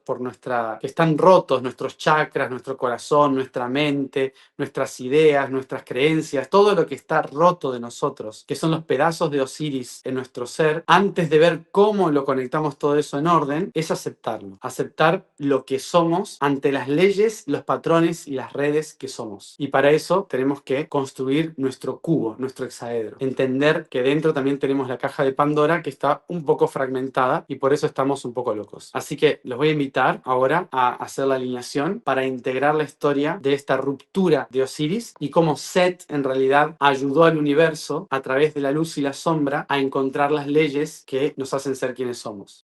que están rotos, nuestros chakras, nuestro corazón, nuestra mente, nuestras ideas, nuestras creencias, todo lo que está roto de nosotros, que son los pedazos de Osiris en nuestro ser. Antes de ver cómo lo conectamos todo eso en orden, es aceptarlo, aceptar lo que somos ante las leyes, los patrones y las redes que somos. Y para eso tenemos que construir nuestro cubo, nuestro hexaedro, entender que dentro también tenemos la caja de Pandora, que está un poco fragmentada, y por eso estamos un poco locos. Así que los voy a invitar ahora a hacer la alineación para integrar la historia de esta ruptura de Osiris y cómo Set en realidad ayudó al universo a través de la luz y la sombra a encontrar las leyes que nos hacen ser quienes somos.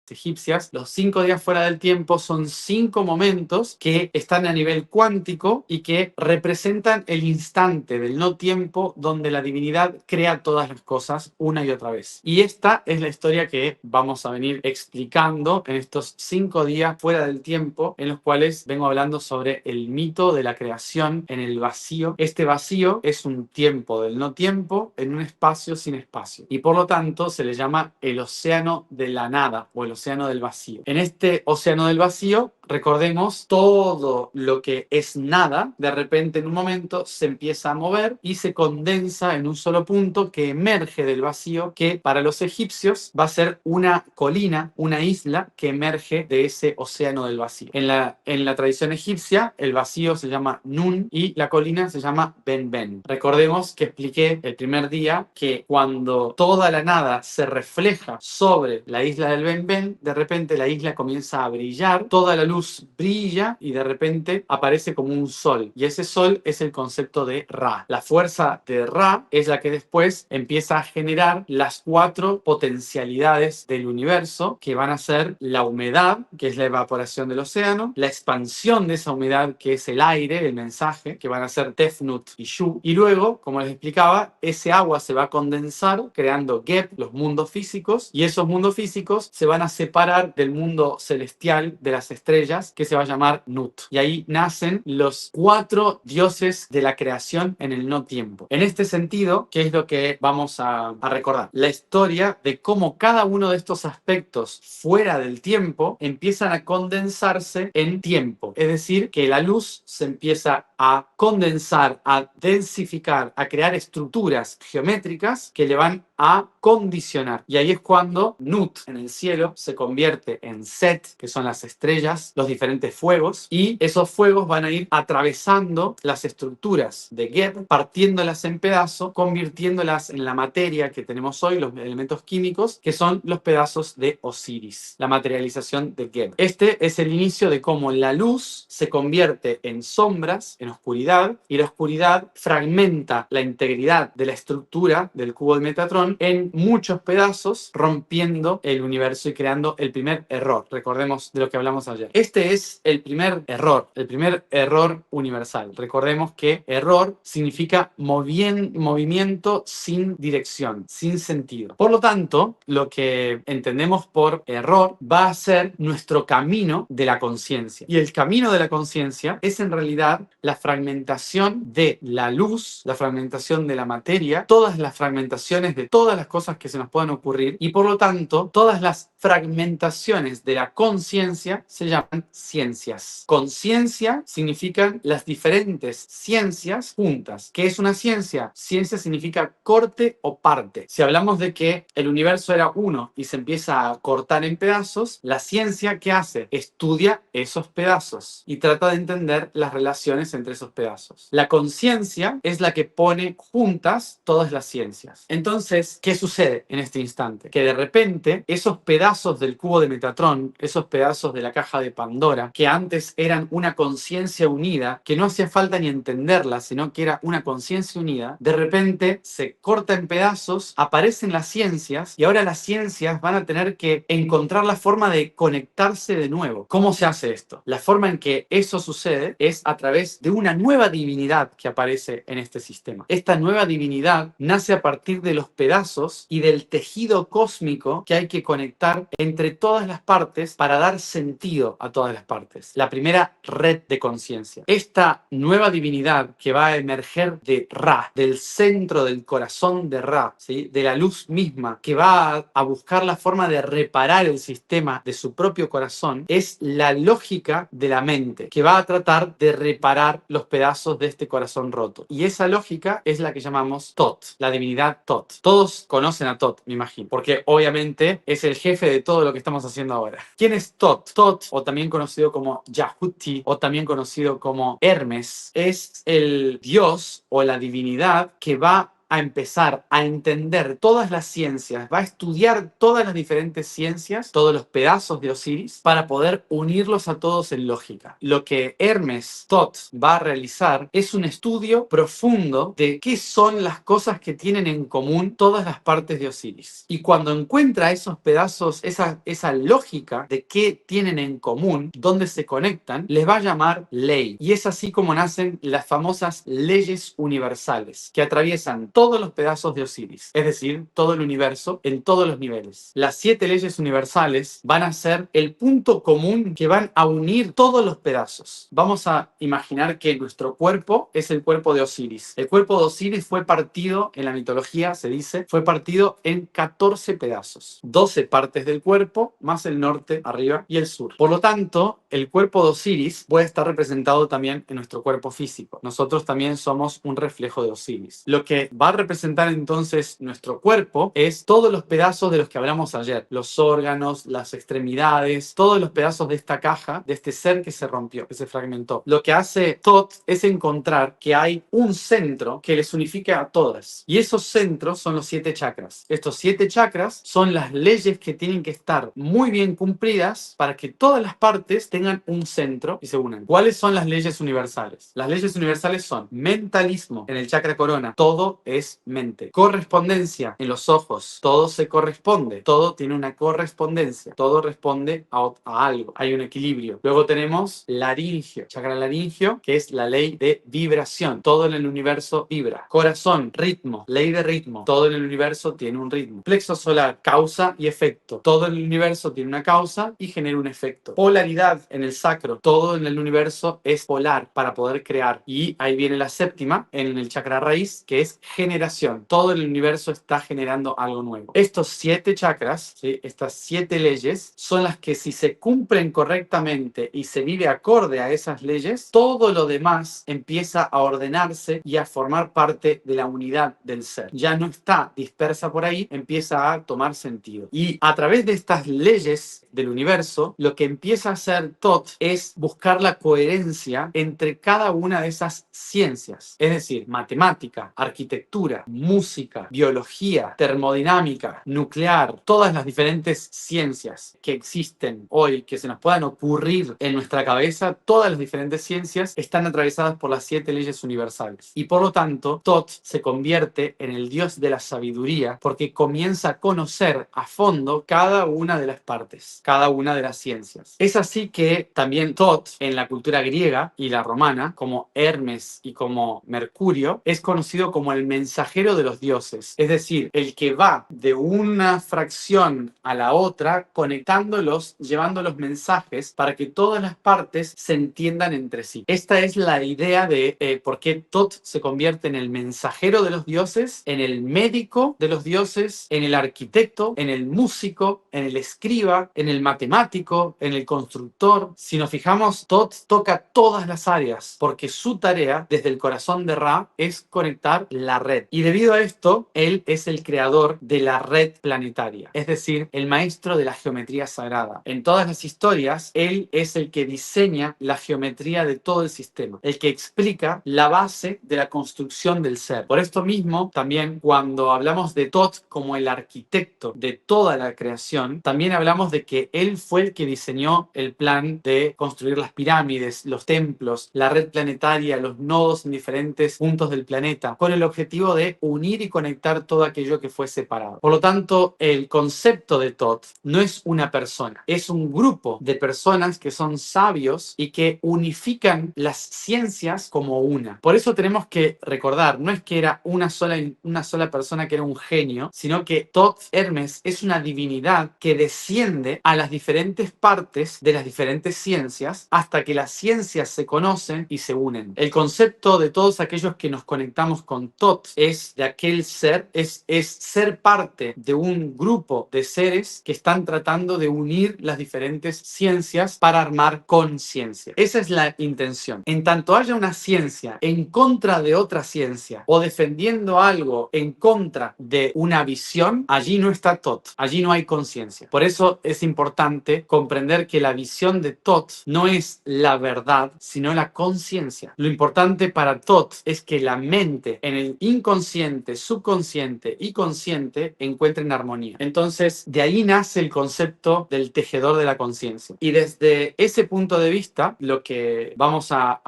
Egipcias, los 5 días fuera del tiempo son 5 momentos que están a nivel cuántico y que representan el instante del no tiempo donde la divinidad crea todas las cosas una y otra vez. Y esta es la historia que vamos a venir explicando en estos 5 días fuera del tiempo, en los cuales vengo hablando sobre el mito de la creación en el vacío. Este vacío es un tiempo del no tiempo en un espacio sin espacio, y por lo tanto se le llama el océano de la nada o el océano del vacío. En este océano del vacío, recordemos, todo lo que es nada, de repente en un momento se empieza a mover y se condensa en un solo punto que emerge del vacío, que para los egipcios va a ser una colina, una isla que emerge de ese océano del vacío. En la tradición egipcia, el vacío se llama Nun y la colina se llama Ben. Recordemos que expliqué el primer día que cuando toda la nada se refleja sobre la isla del Ben, de repente la isla comienza a brillar, toda la luz luz brilla y de repente aparece como un sol. Y ese sol es el concepto de Ra. La fuerza de Ra es la que después empieza a generar las 4 potencialidades del universo, que van a ser la humedad, que es la evaporación del océano, la expansión de esa humedad, que es el aire, el mensaje, que van a ser Tefnut y Shu. Y luego, como les explicaba, ese agua se va a condensar creando Geb, los mundos físicos, y esos mundos físicos se van a separar del mundo celestial de las estrellas, que se va a llamar Nut. Y ahí nacen los 4 dioses de la creación en el no tiempo. En este sentido, ¿qué es lo que vamos a recordar? La historia de cómo cada uno de estos aspectos fuera del tiempo empiezan a condensarse en tiempo. Es decir, que la luz se empieza a condensar, a densificar, a crear estructuras geométricas que le van a condicionar. Y ahí es cuando Nut en el cielo se convierte en Set, que son las estrellas, los diferentes fuegos, y esos fuegos van a ir atravesando las estructuras de Geb, partiéndolas en pedazos, convirtiéndolas en la materia que tenemos hoy, los elementos químicos, que son los pedazos de Osiris, la materialización de Geb. Este es el inicio de cómo la luz se convierte en sombras, en oscuridad, y la oscuridad fragmenta la integridad de la estructura del cubo de Metatron en muchos pedazos, rompiendo el universo y creando el primer error. Recordemos de lo que hablamos ayer. Este es el primer error universal. Recordemos que error significa movimiento sin dirección, sin sentido. Por lo tanto, lo que entendemos por error va a ser nuestro camino de la conciencia. Y el camino de la conciencia es en realidad la fragmentación de la luz, la fragmentación de la materia, todas las fragmentaciones de todas las cosas que se nos puedan ocurrir, y por lo tanto todas las fragmentaciones de la conciencia se llaman ciencias. Conciencia significan las diferentes ciencias juntas. ¿Qué es una ciencia? Ciencia significa corte o parte. Si hablamos de que el universo era uno y se empieza a cortar en pedazos, la ciencia, ¿qué hace? Estudia esos pedazos y trata de entender las relaciones entre esos pedazos. La conciencia es la que pone juntas todas las ciencias. Entonces, ¿qué sucede en este instante? Que de repente esos pedazos del cubo de Metatron, esos pedazos de la caja de Pandora, que antes eran una conciencia unida, que no hacía falta ni entenderla, sino que era una conciencia unida, de repente se corta en pedazos, aparecen las ciencias, y ahora las ciencias van a tener que encontrar la forma de conectarse de nuevo. ¿Cómo se hace esto? La forma en que eso sucede es a través de una nueva divinidad que aparece en este sistema. Esta nueva divinidad nace a partir de los pedazos y del tejido cósmico que hay que conectar entre todas las partes para dar sentido a todas las partes. La primera red de conciencia. Esta nueva divinidad que va a emerger de Ra, del centro del corazón de Ra, ¿sí? De la luz misma, que va a buscar la forma de reparar el sistema de su propio corazón, es la lógica de la mente, que va a tratar de reparar los pedazos de este corazón roto. Y esa lógica es la que llamamos Tot, la divinidad Tot. Todos conocen a Tot, me imagino, porque obviamente es el jefe de todo lo que estamos haciendo ahora. ¿Quién es Tot? Tot, o también conocido como Yahuti, o también conocido como Hermes, es el dios o la divinidad que va a empezar a entender todas las ciencias, va a estudiar todas las diferentes ciencias, todos los pedazos de Osiris, para poder unirlos a todos en lógica. Lo que Hermes Tot va a realizar es un estudio profundo de qué son las cosas que tienen en común todas las partes de Osiris. Y cuando encuentra esos pedazos, esa lógica de qué tienen en común, dónde se conectan, les va a llamar ley. Y es así como nacen las famosas leyes universales, que atraviesan todos los pedazos de Osiris, es decir, todo el universo en todos los niveles. Las 7 leyes universales van a ser el punto común que van a unir todos los pedazos. Vamos a imaginar que nuestro cuerpo es el cuerpo de Osiris. El cuerpo de Osiris fue partido, en la mitología se dice, fue partido en 14 pedazos. 12 partes del cuerpo, más el norte, arriba, y el sur. Por lo tanto, el cuerpo de Osiris puede estar representado también en nuestro cuerpo físico. Nosotros también somos un reflejo de Osiris. Lo que va va a representar entonces nuestro cuerpo es todos los pedazos de los que hablamos ayer, los órganos, las extremidades, todos los pedazos de esta caja, de este ser que se rompió, que se fragmentó. Lo que hace Thoth es encontrar que hay un centro que les unifica a todas. Y esos centros son los 7 chakras. Estos 7 chakras son las leyes que tienen que estar muy bien cumplidas para que todas las partes tengan un centro y se unan. ¿Cuáles son las leyes universales? Las leyes universales son mentalismo en el chakra corona, todo es mente. Correspondencia en los ojos, todo se corresponde, todo tiene una correspondencia, todo responde a algo, hay un equilibrio. Luego tenemos laringio, chakra laringio, que es la ley de vibración, todo en el universo vibra. Corazón, ritmo, ley de ritmo, todo en el universo tiene un ritmo. Plexo solar, causa y efecto, todo en el universo tiene una causa y genera un efecto. Polaridad en el sacro, todo en el universo es polar para poder crear. Y ahí viene la séptima, en el chakra raíz, que es generación. Todo el universo está generando algo nuevo. Estos 7 chakras, ¿sí? Estas 7 leyes, son las que si se cumplen correctamente y se vive acorde a esas leyes, todo lo demás empieza a ordenarse y a formar parte de la unidad del ser. Ya no está dispersa por ahí, empieza a tomar sentido. Y a través de estas leyes del universo, lo que empieza a hacer Thoth es buscar la coherencia entre cada una de esas ciencias. Es decir, matemática, arquitectura, música, biología, termodinámica, nuclear, todas las diferentes ciencias que existen hoy, que se nos puedan ocurrir en nuestra cabeza, todas las diferentes ciencias están atravesadas por las 7 leyes universales. Y por lo tanto, Thoth se convierte en el dios de la sabiduría porque comienza a conocer a fondo cada una de las partes, cada una de las ciencias. Es así que también Thoth en la cultura griega y la romana, como Hermes y como Mercurio, es conocido como el mensajero de los dioses, es decir, el que va de una fracción a la otra conectándolos, llevando los mensajes para que todas las partes se entiendan entre sí. Esta es la idea de por qué Thoth se convierte en el mensajero de los dioses, en el médico de los dioses, en el arquitecto, en el músico, en el escriba, en el matemático, en el constructor. Si nos fijamos, Thoth toca todas las áreas porque su tarea desde el corazón de Ra es conectar la red. Y debido a esto, él es el creador de la red planetaria, es decir, el maestro de la geometría sagrada. En todas las historias, él es el que diseña la geometría de todo el sistema, el que explica la base de la construcción del ser. Por esto mismo, también cuando hablamos de Thoth como el arquitecto de toda la creación, también hablamos de que él fue el que diseñó el plan de construir las pirámides, los templos, la red planetaria, los nodos en diferentes puntos del planeta, con el objetivo de unir y conectar todo aquello que fue separado. Por lo tanto, el concepto de Thoth no es una persona, es un grupo de personas que son sabios y que unifican las ciencias como una. Por eso tenemos que recordar, no es que era una sola persona que era un genio, sino que Thoth, Hermes, es una divinidad que desciende a las diferentes partes de las diferentes ciencias hasta que las ciencias se conocen y se unen. El concepto de todos aquellos que nos conectamos con Thoth es de aquel ser, es ser parte de un grupo de seres que están tratando de unir las diferentes ciencias para armar conciencia. Esa es la intención. En tanto haya una ciencia en contra de otra ciencia o defendiendo algo en contra de una visión, allí no está Thoth, allí no hay conciencia. Por eso es importante comprender que la visión de Thoth no es la verdad, sino la conciencia. Lo importante para Thoth es que la mente en el inconsciente, subconsciente y consciente encuentren armonía. Entonces, de ahí nace el concepto del tejedor de la conciencia. Y desde ese punto de vista, lo que vamos a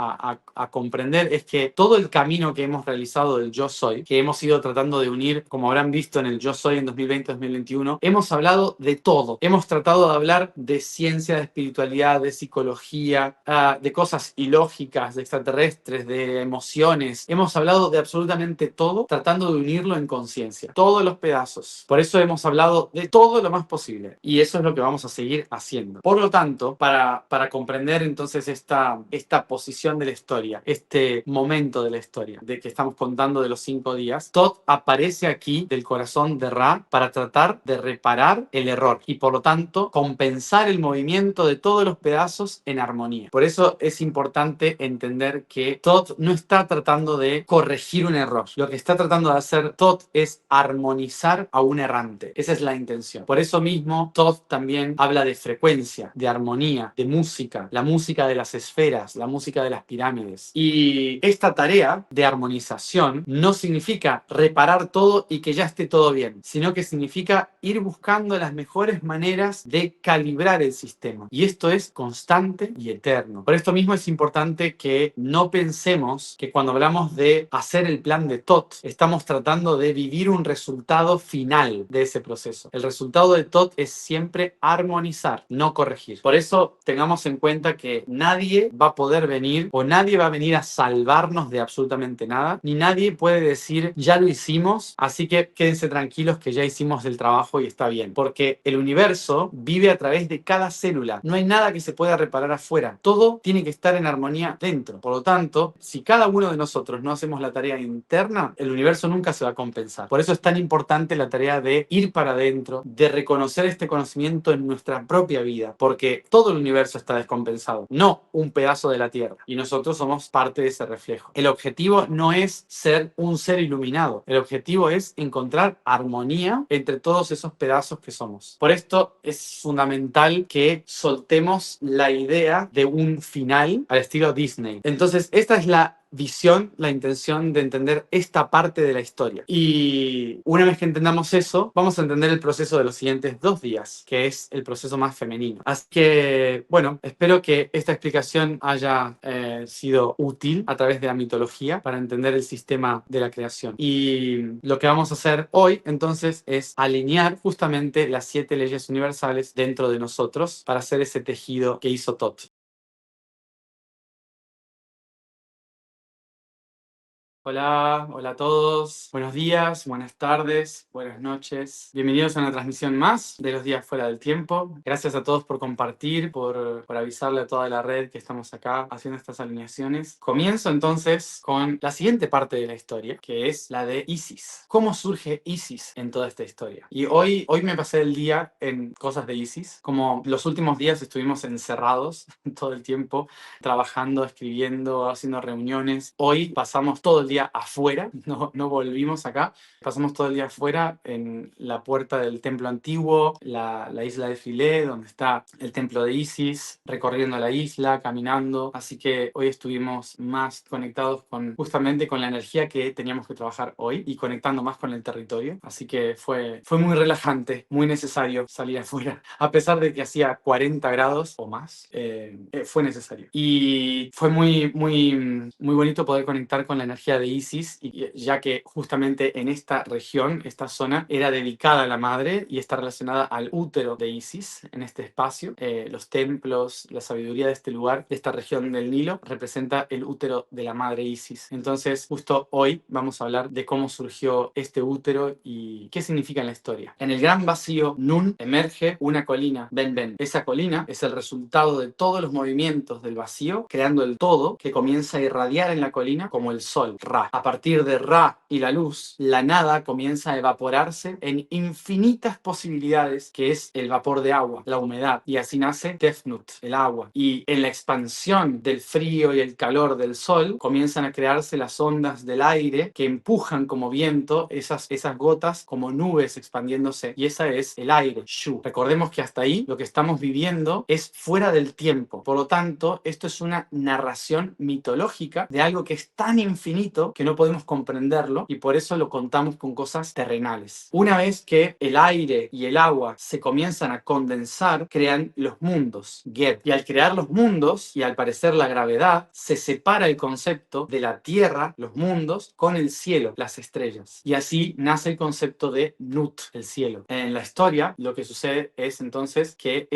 comprender es que todo el camino que hemos realizado del Yo Soy, que hemos ido tratando de unir, como habrán visto en el Yo Soy en 2020-2021, hemos hablado de todo. Hemos tratado de hablar de ciencia, de espiritualidad, de psicología, de cosas ilógicas, de extraterrestres, de emociones. Hemos hablado de absolutamente todo, tratando de unirlo en conciencia. Todos los pedazos. Por eso hemos hablado de todo lo más posible. Y eso es lo que vamos a seguir haciendo. Por lo tanto, para comprender entonces esta posición de la historia, este momento de la historia, de que estamos contando de los 5 días, Thoth aparece aquí del corazón de Ra para tratar de reparar el error y por lo tanto compensar el movimiento de todos los pedazos en armonía. Por eso es importante entender que Thoth no está tratando de corregir un error. lo que está tratando de hacer Thoth es armonizar a un errante. Esa es la intención. Por eso mismo, Thoth también habla de frecuencia, de armonía, de música, la música de las esferas, la música de las pirámides. Y esta tarea de armonización no significa reparar todo y que ya esté todo bien, sino que significa ir buscando las mejores maneras de calibrar el sistema. Y esto es constante y eterno. Por esto mismo es importante que no pensemos que cuando hablamos de hacer el plan de Thoth, estamos tratando de vivir un resultado final de ese proceso. El resultado de Thoth es siempre armonizar, no corregir. Por eso tengamos en cuenta que nadie va a poder venir o nadie va a venir a salvarnos de absolutamente nada, ni nadie puede decir ya lo hicimos, así que quédense tranquilos que ya hicimos el trabajo y está bien. Porque el universo vive a través de cada célula. No hay nada que se pueda reparar afuera. Todo tiene que estar en armonía dentro. Por lo tanto, si cada uno de nosotros no hacemos la tarea interna, el universo nunca se va a compensar. Por eso es tan importante la tarea de ir para adentro, de reconocer este conocimiento en nuestra propia vida, porque todo el universo está descompensado, no un pedazo de la Tierra. Y nosotros somos parte de ese reflejo. El objetivo no es ser un ser iluminado. El objetivo es encontrar armonía entre todos esos pedazos que somos. Por esto es fundamental que soltemos la idea de un final al estilo Disney. Entonces, esta es la visión, la intención de entender esta parte de la historia. Y una vez que entendamos eso, vamos a entender el proceso de los siguientes 2 días, que es el proceso más femenino. Así que, bueno, espero que esta explicación haya sido útil a través de la mitología para entender el sistema de la creación. Y lo que vamos a hacer hoy, entonces, es alinear justamente las 7 leyes universales dentro de nosotros para hacer ese tejido que hizo Thoth. Hola, hola a todos. Buenos días, buenas tardes, buenas noches. Bienvenidos a una transmisión más de los días fuera del tiempo. Gracias a todos por compartir, por avisarle a toda la red que estamos acá haciendo estas alineaciones. Comienzo entonces con la siguiente parte de la historia, que es la de Isis. ¿Cómo surge Isis en toda esta historia? Y hoy me pasé el día en cosas de Isis. Como los últimos días estuvimos encerrados todo el tiempo, trabajando, escribiendo, haciendo reuniones. Hoy pasamos todo el día afuera, no volvimos acá, pasamos todo el día afuera en la puerta del templo antiguo, la isla de Filé, donde está el templo de Isis, recorriendo la isla, caminando. Así que hoy estuvimos más conectados justamente con la energía que teníamos que trabajar hoy y conectando más con el territorio. Así que fue muy relajante, muy necesario salir afuera. A pesar de que hacía 40 grados o más, fue necesario. Y fue muy bonito poder conectar con la energía de Isis, ya que justamente en esta región, esta zona, era dedicada a la madre y está relacionada al útero de Isis en este espacio. Los templos, la sabiduría de este lugar, de esta región del Nilo, representa el útero de la madre Isis. Entonces, justo hoy vamos a hablar de cómo surgió este útero y qué significa en la historia. En el gran vacío Nun emerge una colina, Ben Ben. Esa colina es el resultado de todos los movimientos del vacío, creando el todo que comienza a irradiar en la colina como el sol, Ra. A partir de Ra y la luz, la nada comienza a evaporarse en infinitas posibilidades, que es el vapor de agua, la humedad, y así nace Tefnut, el agua. Y en la expansión del frío y el calor del sol, comienzan a crearse las ondas del aire que empujan como viento esas gotas como nubes expandiéndose, y esa es el aire, Shu. Recordemos que hasta ahí lo que estamos viviendo es fuera del tiempo. Por lo tanto, esto es una narración mitológica de algo que es tan infinito que no podemos comprenderlo, y por eso lo contamos con cosas terrenales. Una vez que el aire y el agua se comienzan a condensar, crean los mundos, Geb. Y al crear los mundos, y al parecer la gravedad, se separa el concepto de la tierra, los mundos, con el cielo, las estrellas. Y así nace el concepto de Nut, el cielo. En la historia, lo que sucede es entonces que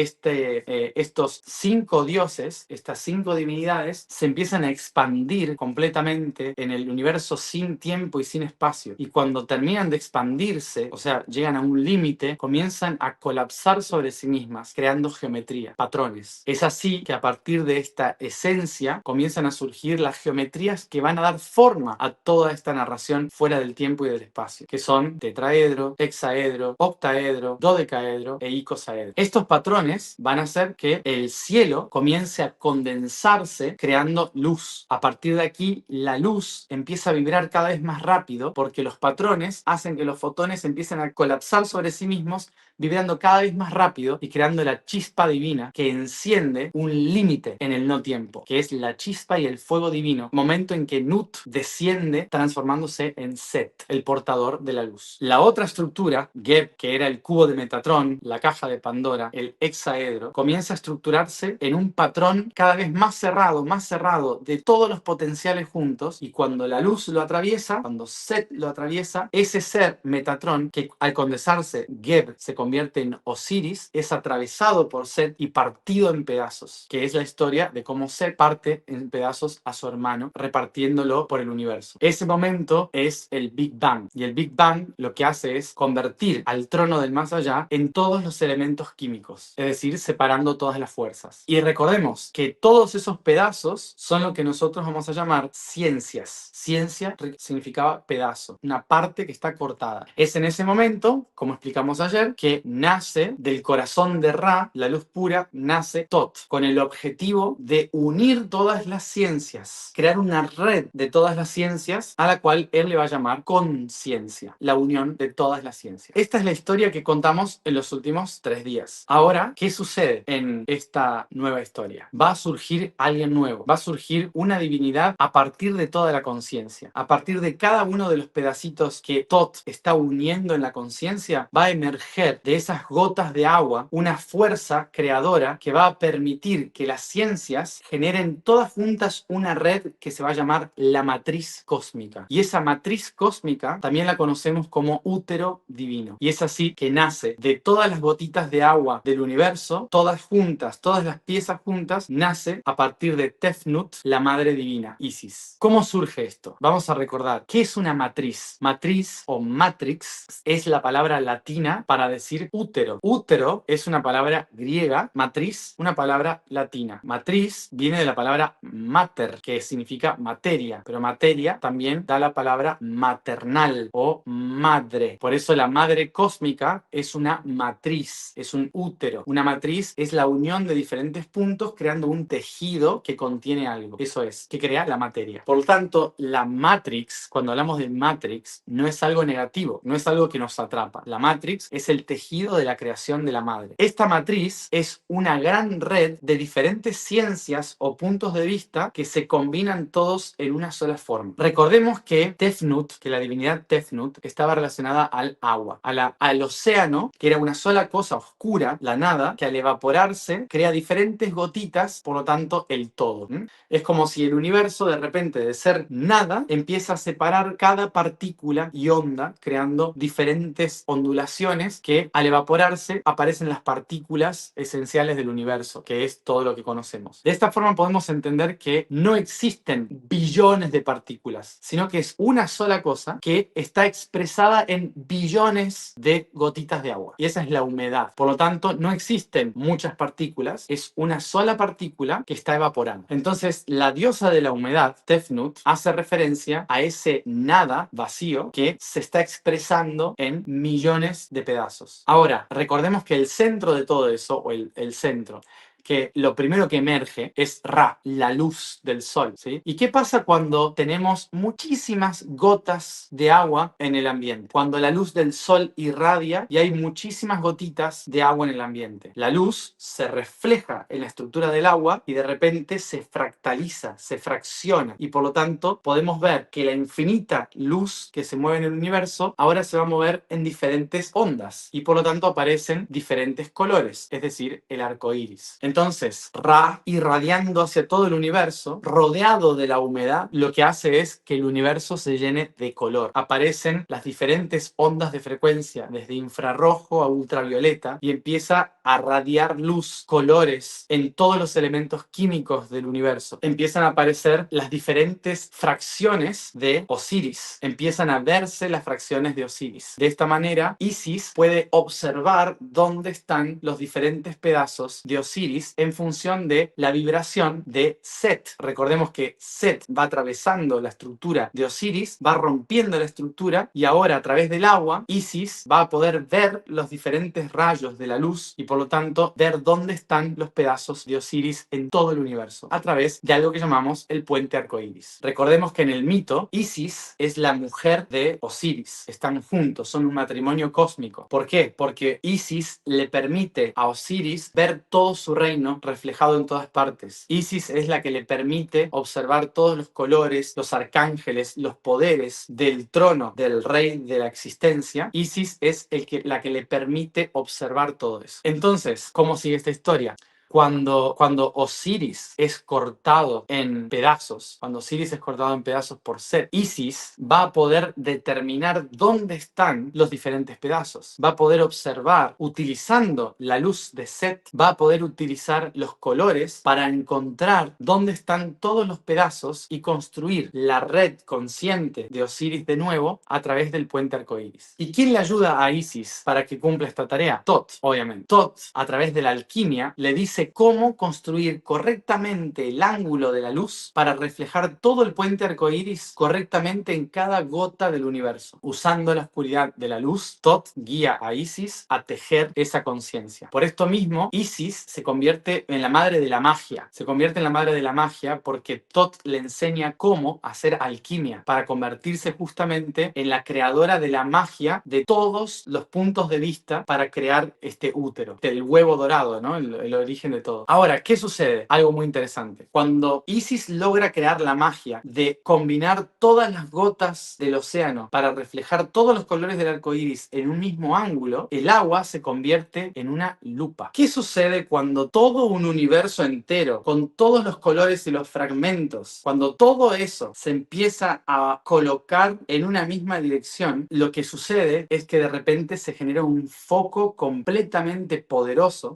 estos 5 dioses, estas 5 divinidades, se empiezan a expandir completamente en el universo sin tiempo y sin espacio. Y cuando terminan de expandirse, o sea, llegan a un límite, comienzan a colapsar sobre sí mismas, creando geometría, patrones. Es así que a partir de esta esencia comienzan a surgir las geometrías que van a dar forma a toda esta narración fuera del tiempo y del espacio, que son tetraedro, hexaedro, octaedro, dodecaedro e icosaedro. Estos patrones van a hacer que el cielo comience a condensarse creando luz. A partir de aquí, la luz empieza a vibrar cada vez más rápido porque los patrones hacen que los fotones empiecen a colapsar sobre sí mismos, vibrando cada vez más rápido y creando la chispa divina que enciende un límite en el no tiempo, que es la chispa y el fuego divino, momento en que Nut desciende transformándose en Set, el portador de la luz. La otra estructura, Geb, que era el cubo de Metatron, la caja de Pandora, el hexaedro, comienza a estructurarse en un patrón cada vez más cerrado de todos los potenciales juntos, y cuando la luz lo atraviesa, cuando Set lo atraviesa, ese ser Metatron, que al condensarse Geb se convierte en Osiris, es atravesado por Set y partido en pedazos, que es la historia de cómo Set parte en pedazos a su hermano, repartiéndolo por el universo. Ese momento es el Big Bang, y el Big Bang lo que hace es convertir al trono del más allá en todos los elementos químicos, es decir, separando todas las fuerzas. Y recordemos que todos esos pedazos son lo que nosotros vamos a llamar ciencias. Ciencia significaba pedazo, una parte que está cortada. Es en ese momento, como explicamos ayer, que nace del corazón de Ra, la luz pura, nace Tot, con el objetivo de unir todas las ciencias, crear una red de todas las ciencias a la cual él le va a llamar conciencia, la unión de todas las ciencias. Esta es la historia que contamos en los últimos 3 días. Ahora, ¿qué sucede en esta nueva historia? Va a surgir alguien nuevo, va a surgir una divinidad a partir de toda la conciencia. A partir de cada uno de los pedacitos que Tot está uniendo en la conciencia, va a emerger de esas gotas de agua una fuerza creadora que va a permitir que las ciencias generen todas juntas una red que se va a llamar la matriz cósmica. Y esa matriz cósmica también la conocemos como útero divino. Y es así que nace de todas las gotitas de agua del universo, todas juntas, todas las piezas juntas, nace a partir de Tefnut, la madre divina, Isis. ¿Cómo surge esto? Vamos a recordar, ¿qué es una matriz? Matriz o matrix es la palabra latina para decir útero. Útero es una palabra griega, matriz, una palabra latina. Matriz viene de la palabra mater, que significa materia, pero materia también da la palabra maternal o madre. Por eso la madre cósmica es una matriz, es un útero. Una matriz es la unión de diferentes puntos creando un tejido que contiene algo. Eso es, que crea la materia. Por lo tanto, la matrix, cuando hablamos de matrix, no es algo negativo, no es algo que nos atrapa. La matrix es el tejido de la creación de la madre. Esta matriz es una gran red de diferentes ciencias o puntos de vista que se combinan todos en una sola forma. Recordemos que Tefnut, que la divinidad Tefnut, estaba relacionada al agua, al océano, que era una sola cosa oscura, la nada, que al evaporarse crea diferentes gotitas, por lo tanto el todo. Es como si el universo de repente de ser nada empieza a separar cada partícula y onda, creando diferentes ondulaciones que al evaporarse aparecen las partículas esenciales del universo, que es todo lo que conocemos. De esta forma podemos entender que no existen billones de partículas, sino que es una sola cosa que está expresada en billones de gotitas de agua. Y esa es la humedad. Por lo tanto, no existen muchas partículas, es una sola partícula que está evaporando. Entonces, la diosa de la humedad, Tefnut, hace referencia a ese nada vacío que se está expresando en millones de pedazos. Ahora, recordemos que el centro de todo eso, o el centro, que lo primero que emerge es Ra, la luz del sol, ¿sí? ¿Y qué pasa cuando tenemos muchísimas gotas de agua en el ambiente? Cuando la luz del sol irradia y hay muchísimas gotitas de agua en el ambiente. La luz se refleja en la estructura del agua y de repente se fractaliza, se fracciona, y por lo tanto podemos ver que la infinita luz que se mueve en el universo ahora se va a mover en diferentes ondas y por lo tanto aparecen diferentes colores, es decir, el arco iris. Entonces, Ra, irradiando hacia todo el universo, rodeado de la humedad, lo que hace es que el universo se llene de color. Aparecen las diferentes ondas de frecuencia, desde infrarrojo a ultravioleta, y empieza a radiar luz, colores en todos los elementos químicos del universo. Empiezan a aparecer las diferentes fracciones de Osiris. Empiezan a verse las fracciones de Osiris. De esta manera, Isis puede observar dónde están los diferentes pedazos de Osiris Osiris en función de la vibración de Set. Recordemos que Set va atravesando la estructura de Osiris, va rompiendo la estructura y ahora a través del agua, Isis va a poder ver los diferentes rayos de la luz y por lo tanto ver dónde están los pedazos de Osiris en todo el universo a través de algo que llamamos el puente arcoíris. Recordemos que en el mito, Isis es la mujer de Osiris. Están juntos, son un matrimonio cósmico. ¿Por qué? Porque Isis le permite a Osiris ver todo su reino reflejado en todas partes. Isis es la que le permite observar todos los colores, los arcángeles, los poderes del trono del rey de la existencia. Isis es la que le permite observar todo eso. Entonces, ¿cómo sigue esta historia? Cuando Osiris es cortado en pedazos, cuando Osiris es cortado en pedazos por Set, Isis va a poder determinar dónde están los diferentes pedazos. Va a poder observar, utilizando la luz de Set, va a poder utilizar los colores para encontrar dónde están todos los pedazos y construir la red consciente de Osiris de nuevo a través del puente arcoíris. ¿Y quién le ayuda a Isis para que cumpla esta tarea? Tot, obviamente. Tot, a través de la alquimia, le dice cómo construir correctamente el ángulo de la luz para reflejar todo el puente arcoíris correctamente en cada gota del universo. Usando la oscuridad de la luz, Tot guía a Isis a tejer esa conciencia. Por esto mismo, Isis se convierte en la madre de la magia. Se convierte en la madre de la magia porque Tot le enseña cómo hacer alquimia para convertirse justamente en la creadora de la magia de todos los puntos de vista para crear este útero, el huevo dorado, ¿no? El origen de todo. Ahora, ¿qué sucede? Algo muy interesante. Cuando Isis logra crear la magia de combinar todas las gotas del océano para reflejar todos los colores del arco iris en un mismo ángulo, el agua se convierte en una lupa. ¿Qué sucede cuando todo un universo entero, con todos los colores y los fragmentos, cuando todo eso se empieza a colocar en una misma dirección? Lo que sucede es que de repente se genera un foco completamente poderoso,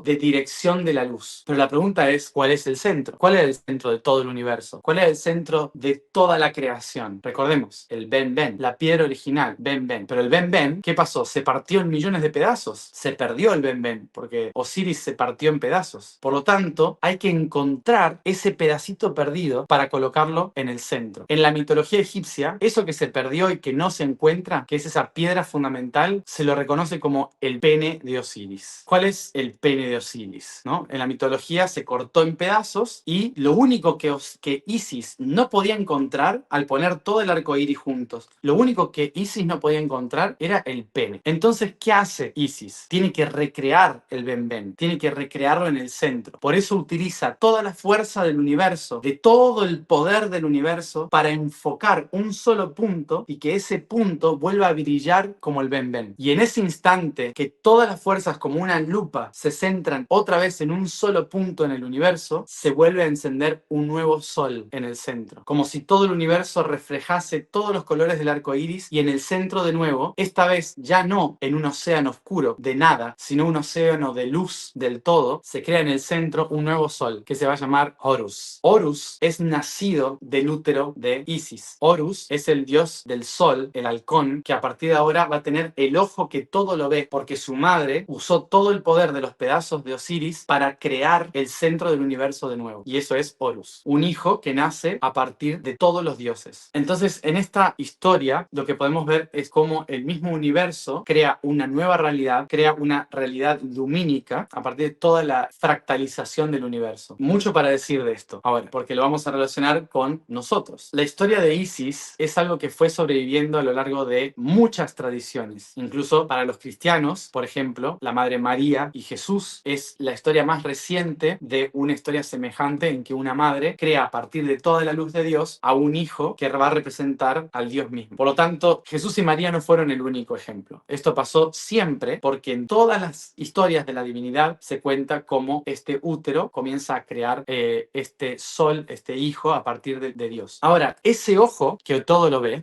de dirección de la luz. Pero la pregunta es, ¿cuál es el centro? ¿Cuál es el centro de todo el universo? ¿Cuál es el centro de toda la creación? Recordemos, el Ben Ben, la piedra original, Ben Ben. Pero el Ben Ben, ¿qué pasó? Se partió en millones de pedazos. Se perdió el Ben Ben porque Osiris se partió en pedazos. Por lo tanto, hay que encontrar ese pedacito perdido para colocarlo en el centro. En la mitología egipcia, eso que se perdió y que no se encuentra, que es esa piedra fundamental, se lo reconoce como el pene de Osiris. ¿Cuál es el pene de Osiris? ¿No? En la mitología se cortó en pedazos y lo único que Isis no podía encontrar al poner todo el arco iris juntos, lo único que Isis no podía encontrar era el pene. Entonces, ¿qué hace Isis? Tiene que recrear el Ben Ben, tiene que recrearlo en el centro. Por eso utiliza toda la fuerza del universo, de todo el poder del universo, para enfocar un solo punto y que ese punto vuelva a brillar como el Ben Ben. Y en ese instante que todas las fuerzas como una lupa se centran otra vez en un solo punto en el universo, se vuelve a encender un nuevo sol en el centro, como si todo el universo reflejase todos los colores del arco iris y en el centro de nuevo, esta vez ya no en un océano oscuro de nada, sino un océano de luz del todo, se crea en el centro un nuevo sol que se va a llamar Horus. Horus es nacido del útero de Isis. Horus es el dios del sol, el halcón, que a partir de ahora va a tener el ojo que todo lo ve, porque su madre usó todo el poder de los pedazos de Osiris para crear el centro del universo de nuevo. Y eso es Horus, un hijo que nace a partir de todos los dioses. Entonces, en esta historia, lo que podemos ver es cómo el mismo universo crea una nueva realidad, crea una realidad lumínica a partir de toda la fractalización del universo. Mucho para decir de esto ahora, porque lo vamos a relacionar con nosotros. La historia de Isis es algo que fue sobreviviendo a lo largo de muchas tradiciones. Incluso para los cristianos, por ejemplo, la Madre María y Jesús es la historia más reciente de una historia semejante en que una madre crea a partir de toda la luz de Dios a un hijo que va a representar al Dios mismo. Por lo tanto, Jesús y María no fueron el único ejemplo. Esto pasó siempre porque en todas las historias de la divinidad se cuenta cómo este útero comienza a crear este sol, este hijo a partir de Dios. Ahora, ese ojo que todo lo ve,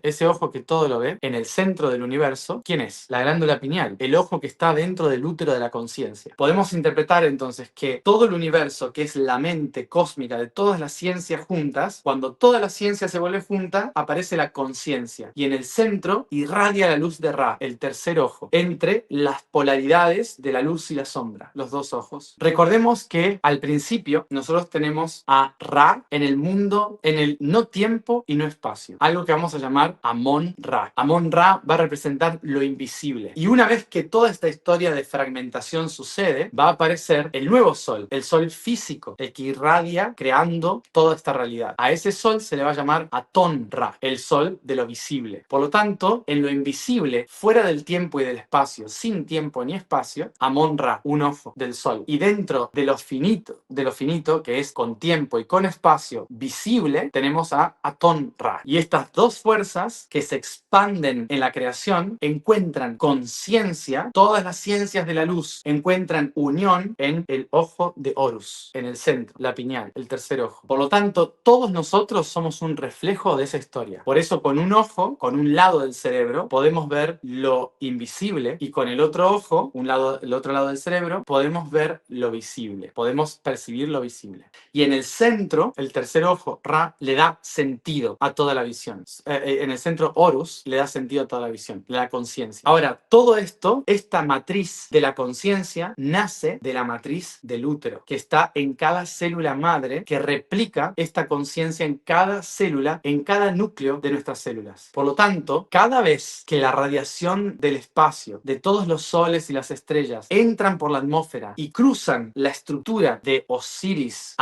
en el centro del universo, ¿quién es? La glándula pineal, el ojo que está dentro del útero de la conciencia. conciencia. Podemos interpretar entonces que todo el universo, que es la mente cósmica de todas las ciencias juntas, cuando toda la ciencia se vuelve junta, aparece la conciencia. Y en el centro irradia la luz de Ra, el tercer ojo, entre las polaridades de la luz y la sombra, los dos ojos. Recordemos que al principio nosotros tenemos a Ra en el mundo, en el no tiempo y no espacio. Algo que vamos a llamar Amon Ra. Amon Ra va a representar lo invisible. Y una vez que toda esta historia de fragmentación sucede, va a aparecer el nuevo sol, el sol físico, el que irradia creando toda esta realidad. A ese sol se le va a llamar Aton Ra, el sol de lo visible. Por lo tanto, en lo invisible, fuera del tiempo y del espacio, sin tiempo ni espacio, Amon Ra, un ojo del sol. Y dentro de lo finito, que es con tiempo y con espacio visible, tenemos a Aton Ra. Y estas dos fuerzas que se expanden en la creación encuentran conciencia, todas las ciencias de la luz encuentran unión en el ojo de Horus, en el centro, la pineal, el tercer ojo. Por lo tanto, todos nosotros somos un reflejo de esa historia. Por eso, con un ojo, con un lado del cerebro, podemos ver lo invisible, y con el otro ojo, el otro lado del cerebro, podemos ver lo visible, podemos percibir lo visible. Y en el centro, el tercer ojo, Ra, le da sentido a toda la visión. En el centro, Horus, le da sentido a toda la visión, le da conciencia. Ahora, todo esto, esta matriz de la conciencia, nace de la matriz del útero, que está en cada célula madre, que replica esta conciencia en cada célula, en cada núcleo de nuestras células. Por lo tanto, cada vez que la radiación del espacio, de todos los soles y las estrellas, entran por la atmósfera y cruzan la estructura de Osiris,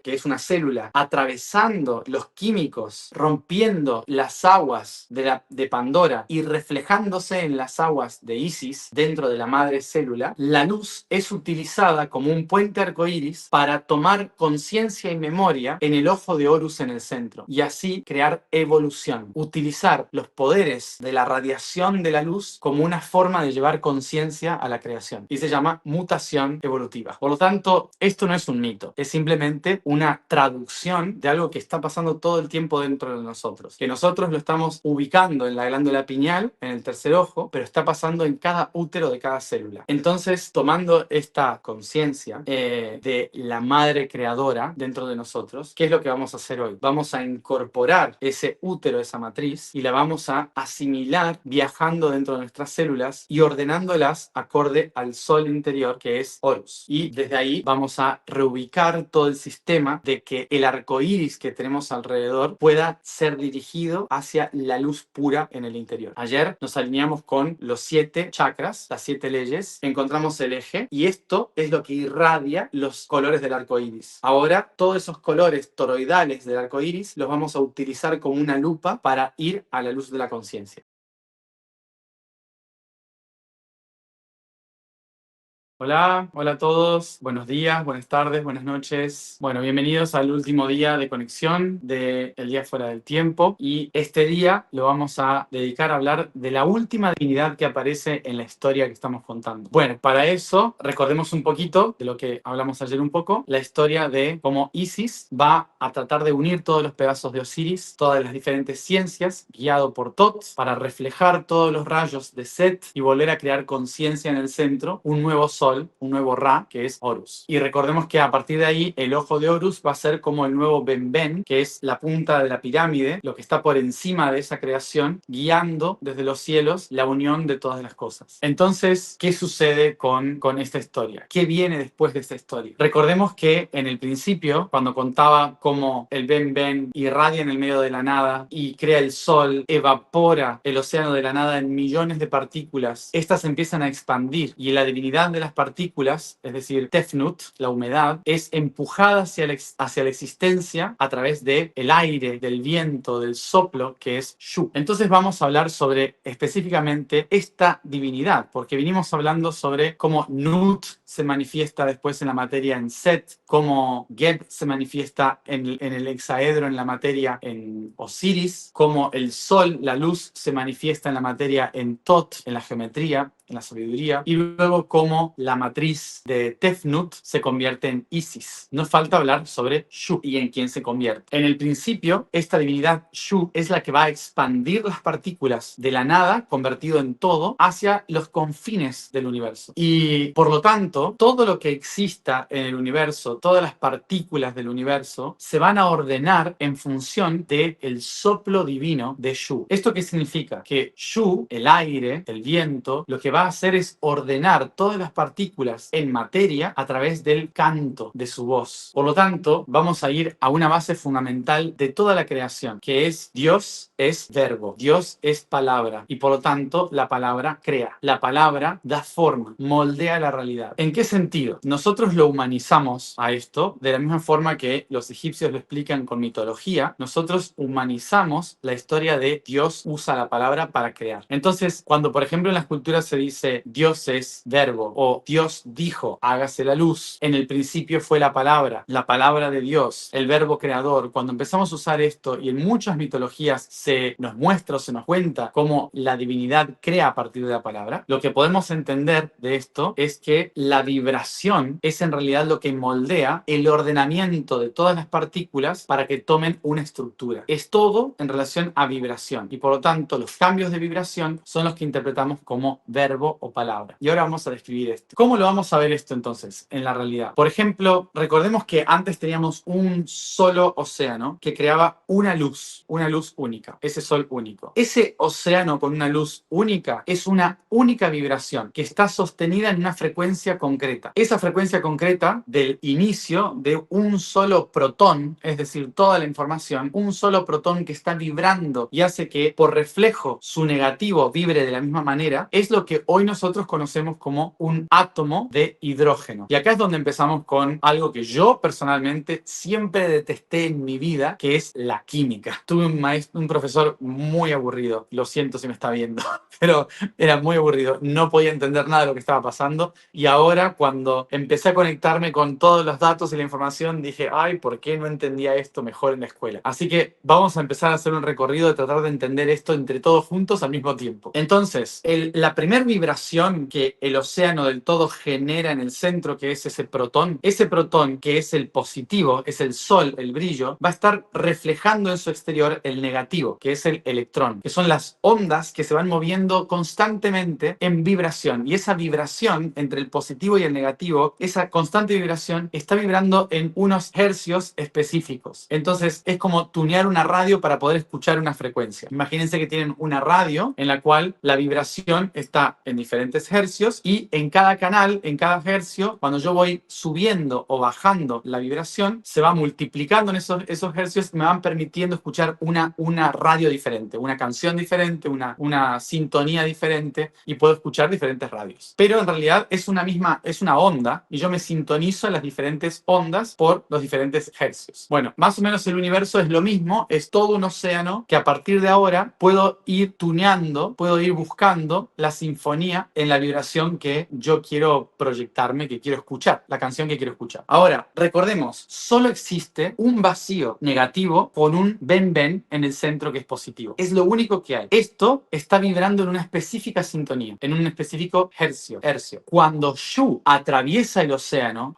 que es una célula, atravesando los químicos, rompiendo las aguas de Pandora y reflejándose en las aguas de Isis dentro de la madre célula, la luz es utilizada como un puente arcoíris para tomar conciencia y memoria en el ojo de Horus en el centro, y así crear evolución, utilizar los poderes de la radiación de la luz como una forma de llevar conciencia a la creación, y se llama mutación evolutiva. Por lo tanto, esto no es un mito, es simplemente una traducción de algo que está pasando todo el tiempo dentro de nosotros, que nosotros lo estamos ubicando en la glándula pineal, en el tercer ojo, pero está pasando en cada útero de cada célula. Entonces, tomando esta conciencia de la madre creadora dentro de nosotros, ¿qué es lo que vamos a hacer hoy? Vamos a incorporar ese útero, esa matriz, y la vamos a asimilar viajando dentro de nuestras células y ordenándolas acorde al sol interior, que es Horus. Y desde ahí vamos a reubicar todo el sistema de que el arco iris que tenemos alrededor pueda ser dirigido hacia la luz pura en el interior. Ayer nos alineamos con los 7 chakras, las 7 leyes, encontramos el eje, y esto es lo que irradia los colores del arco iris. Ahora, todos esos colores toroidales del arco iris los vamos a utilizar como una lupa para ir a la luz de la conciencia. Hola, hola a todos, buenos días, buenas tardes, buenas noches. Bueno, bienvenidos al último día de conexión del Día Fuera del Tiempo, y este día lo vamos a dedicar a hablar de la última divinidad que aparece en la historia que estamos contando. Bueno, para eso recordemos un poquito de lo que hablamos ayer un poco, la historia de cómo Isis va a tratar de unir todos los pedazos de Osiris, todas las diferentes ciencias, guiado por Tot, para reflejar todos los rayos de Set y volver a crear conciencia en el centro, un nuevo sol, un nuevo Ra, que es Horus. Y recordemos que a partir de ahí el ojo de Horus va a ser como el nuevo Benben, que es la punta de la pirámide, lo que está por encima de esa creación, guiando desde los cielos la unión de todas las cosas. Entonces, ¿qué sucede con esta historia? ¿Qué viene después de esta historia? Recordemos que en el principio, cuando contaba cómo el Benben irradia en el medio de la nada y crea el sol, evapora el océano de la nada en millones de partículas, estas empiezan a expandir, y la divinidad de las partículas, es decir, Tefnut, la humedad, es empujada hacia la existencia a través del aire, del viento, del soplo, que es Shu. Entonces vamos a hablar sobre específicamente esta divinidad, porque vinimos hablando sobre cómo Nut se manifiesta después en la materia en Set, cómo Geb se manifiesta en el hexaedro, en la materia en Osiris, cómo el sol, la luz, se manifiesta en la materia en Tot, en la geometría, en la sabiduría, y luego cómo la matriz de Tefnut se convierte en Isis. Nos falta hablar sobre Shu y en quién se convierte. En el principio, esta divinidad Shu es la que va a expandir las partículas de la nada, convertido en todo, hacia los confines del universo. Y por lo tanto, todo lo que exista en el universo, todas las partículas del universo, se van a ordenar en función del soplo divino de Shu. ¿Esto qué significa? Que Shu, el aire, el viento, lo que va a hacer es ordenar todas las partículas en materia a través del canto de su voz. Por lo tanto, vamos a ir a una base fundamental de toda la creación, que es Dios es verbo, Dios es palabra, y por lo tanto la palabra crea, la palabra da forma, moldea la realidad. ¿En qué sentido? Nosotros lo humanizamos a esto de la misma forma que los egipcios lo explican con mitología. Nosotros humanizamos la historia de Dios usa la palabra para crear. Entonces, cuando por ejemplo en las culturas se dice Dios es verbo o Dios dijo hágase la luz, en el principio fue la palabra de Dios, el verbo creador. Cuando empezamos a usar esto y en muchas mitologías se nos muestra o se nos cuenta cómo la divinidad crea a partir de la palabra, lo que podemos entender de esto es que la vibración es en realidad lo que moldea el ordenamiento de todas las partículas para que tomen una estructura. Es todo en relación a vibración y por lo tanto los cambios de vibración son los que interpretamos como verbo o palabra. Y ahora vamos a describir esto. ¿Cómo lo vamos a ver esto entonces en la realidad? Por ejemplo, recordemos que antes teníamos un solo océano que creaba una luz única, ese sol único. Ese océano con una luz única es una única vibración que está sostenida en una frecuencia concreta. Esa frecuencia concreta del inicio de un solo protón, es decir, toda la información, un solo protón que está vibrando y hace que por reflejo su negativo vibre de la misma manera, es lo que hoy nosotros conocemos como un átomo de hidrógeno. Y acá es donde empezamos con algo que yo personalmente siempre detesté en mi vida, que es la química. Tuve un profesor muy aburrido, lo siento si me está viendo, pero era muy aburrido, no podía entender nada de lo que estaba pasando y ahora cuando empecé a conectarme con todos los datos y la información dije, ay, ¿por qué no entendía esto mejor en la escuela? Así que vamos a empezar a hacer un recorrido de tratar de entender esto entre todos juntos al mismo tiempo. Entonces, la primera vibración que el océano del todo genera en el centro, que es ese protón que es el positivo, es el sol, el brillo, va a estar reflejando en su exterior el negativo, que es el electrón, que son las ondas que se van moviendo constantemente en vibración. Y esa vibración entre el positivo y el negativo, esa constante vibración, está vibrando en unos hercios específicos. Entonces, es como tunear una radio para poder escuchar una frecuencia. Imagínense que tienen una radio en la cual la vibración está en diferentes hercios y en cada canal, en cada hercio, cuando yo voy subiendo o bajando la vibración, se va multiplicando en esos hercios y me van permitiendo escuchar una radio diferente, una canción diferente, una sintonía diferente y puedo escuchar diferentes radios. Pero en realidad es una onda y yo me sintonizo en las diferentes ondas por los diferentes hercios. Bueno, más o menos el universo es lo mismo, es todo un océano que a partir de ahora puedo ir tuneando, puedo ir buscando la sinfonía en la vibración que yo quiero proyectarme, que quiero escuchar, la canción que quiero escuchar. Ahora, recordemos, solo existe un vacío negativo con un ven-ven en el centro que es positivo. Es lo único que hay. Esto está vibrando en una específica sintonía, en un específico hercio. Cuando Shu atraviesa el océano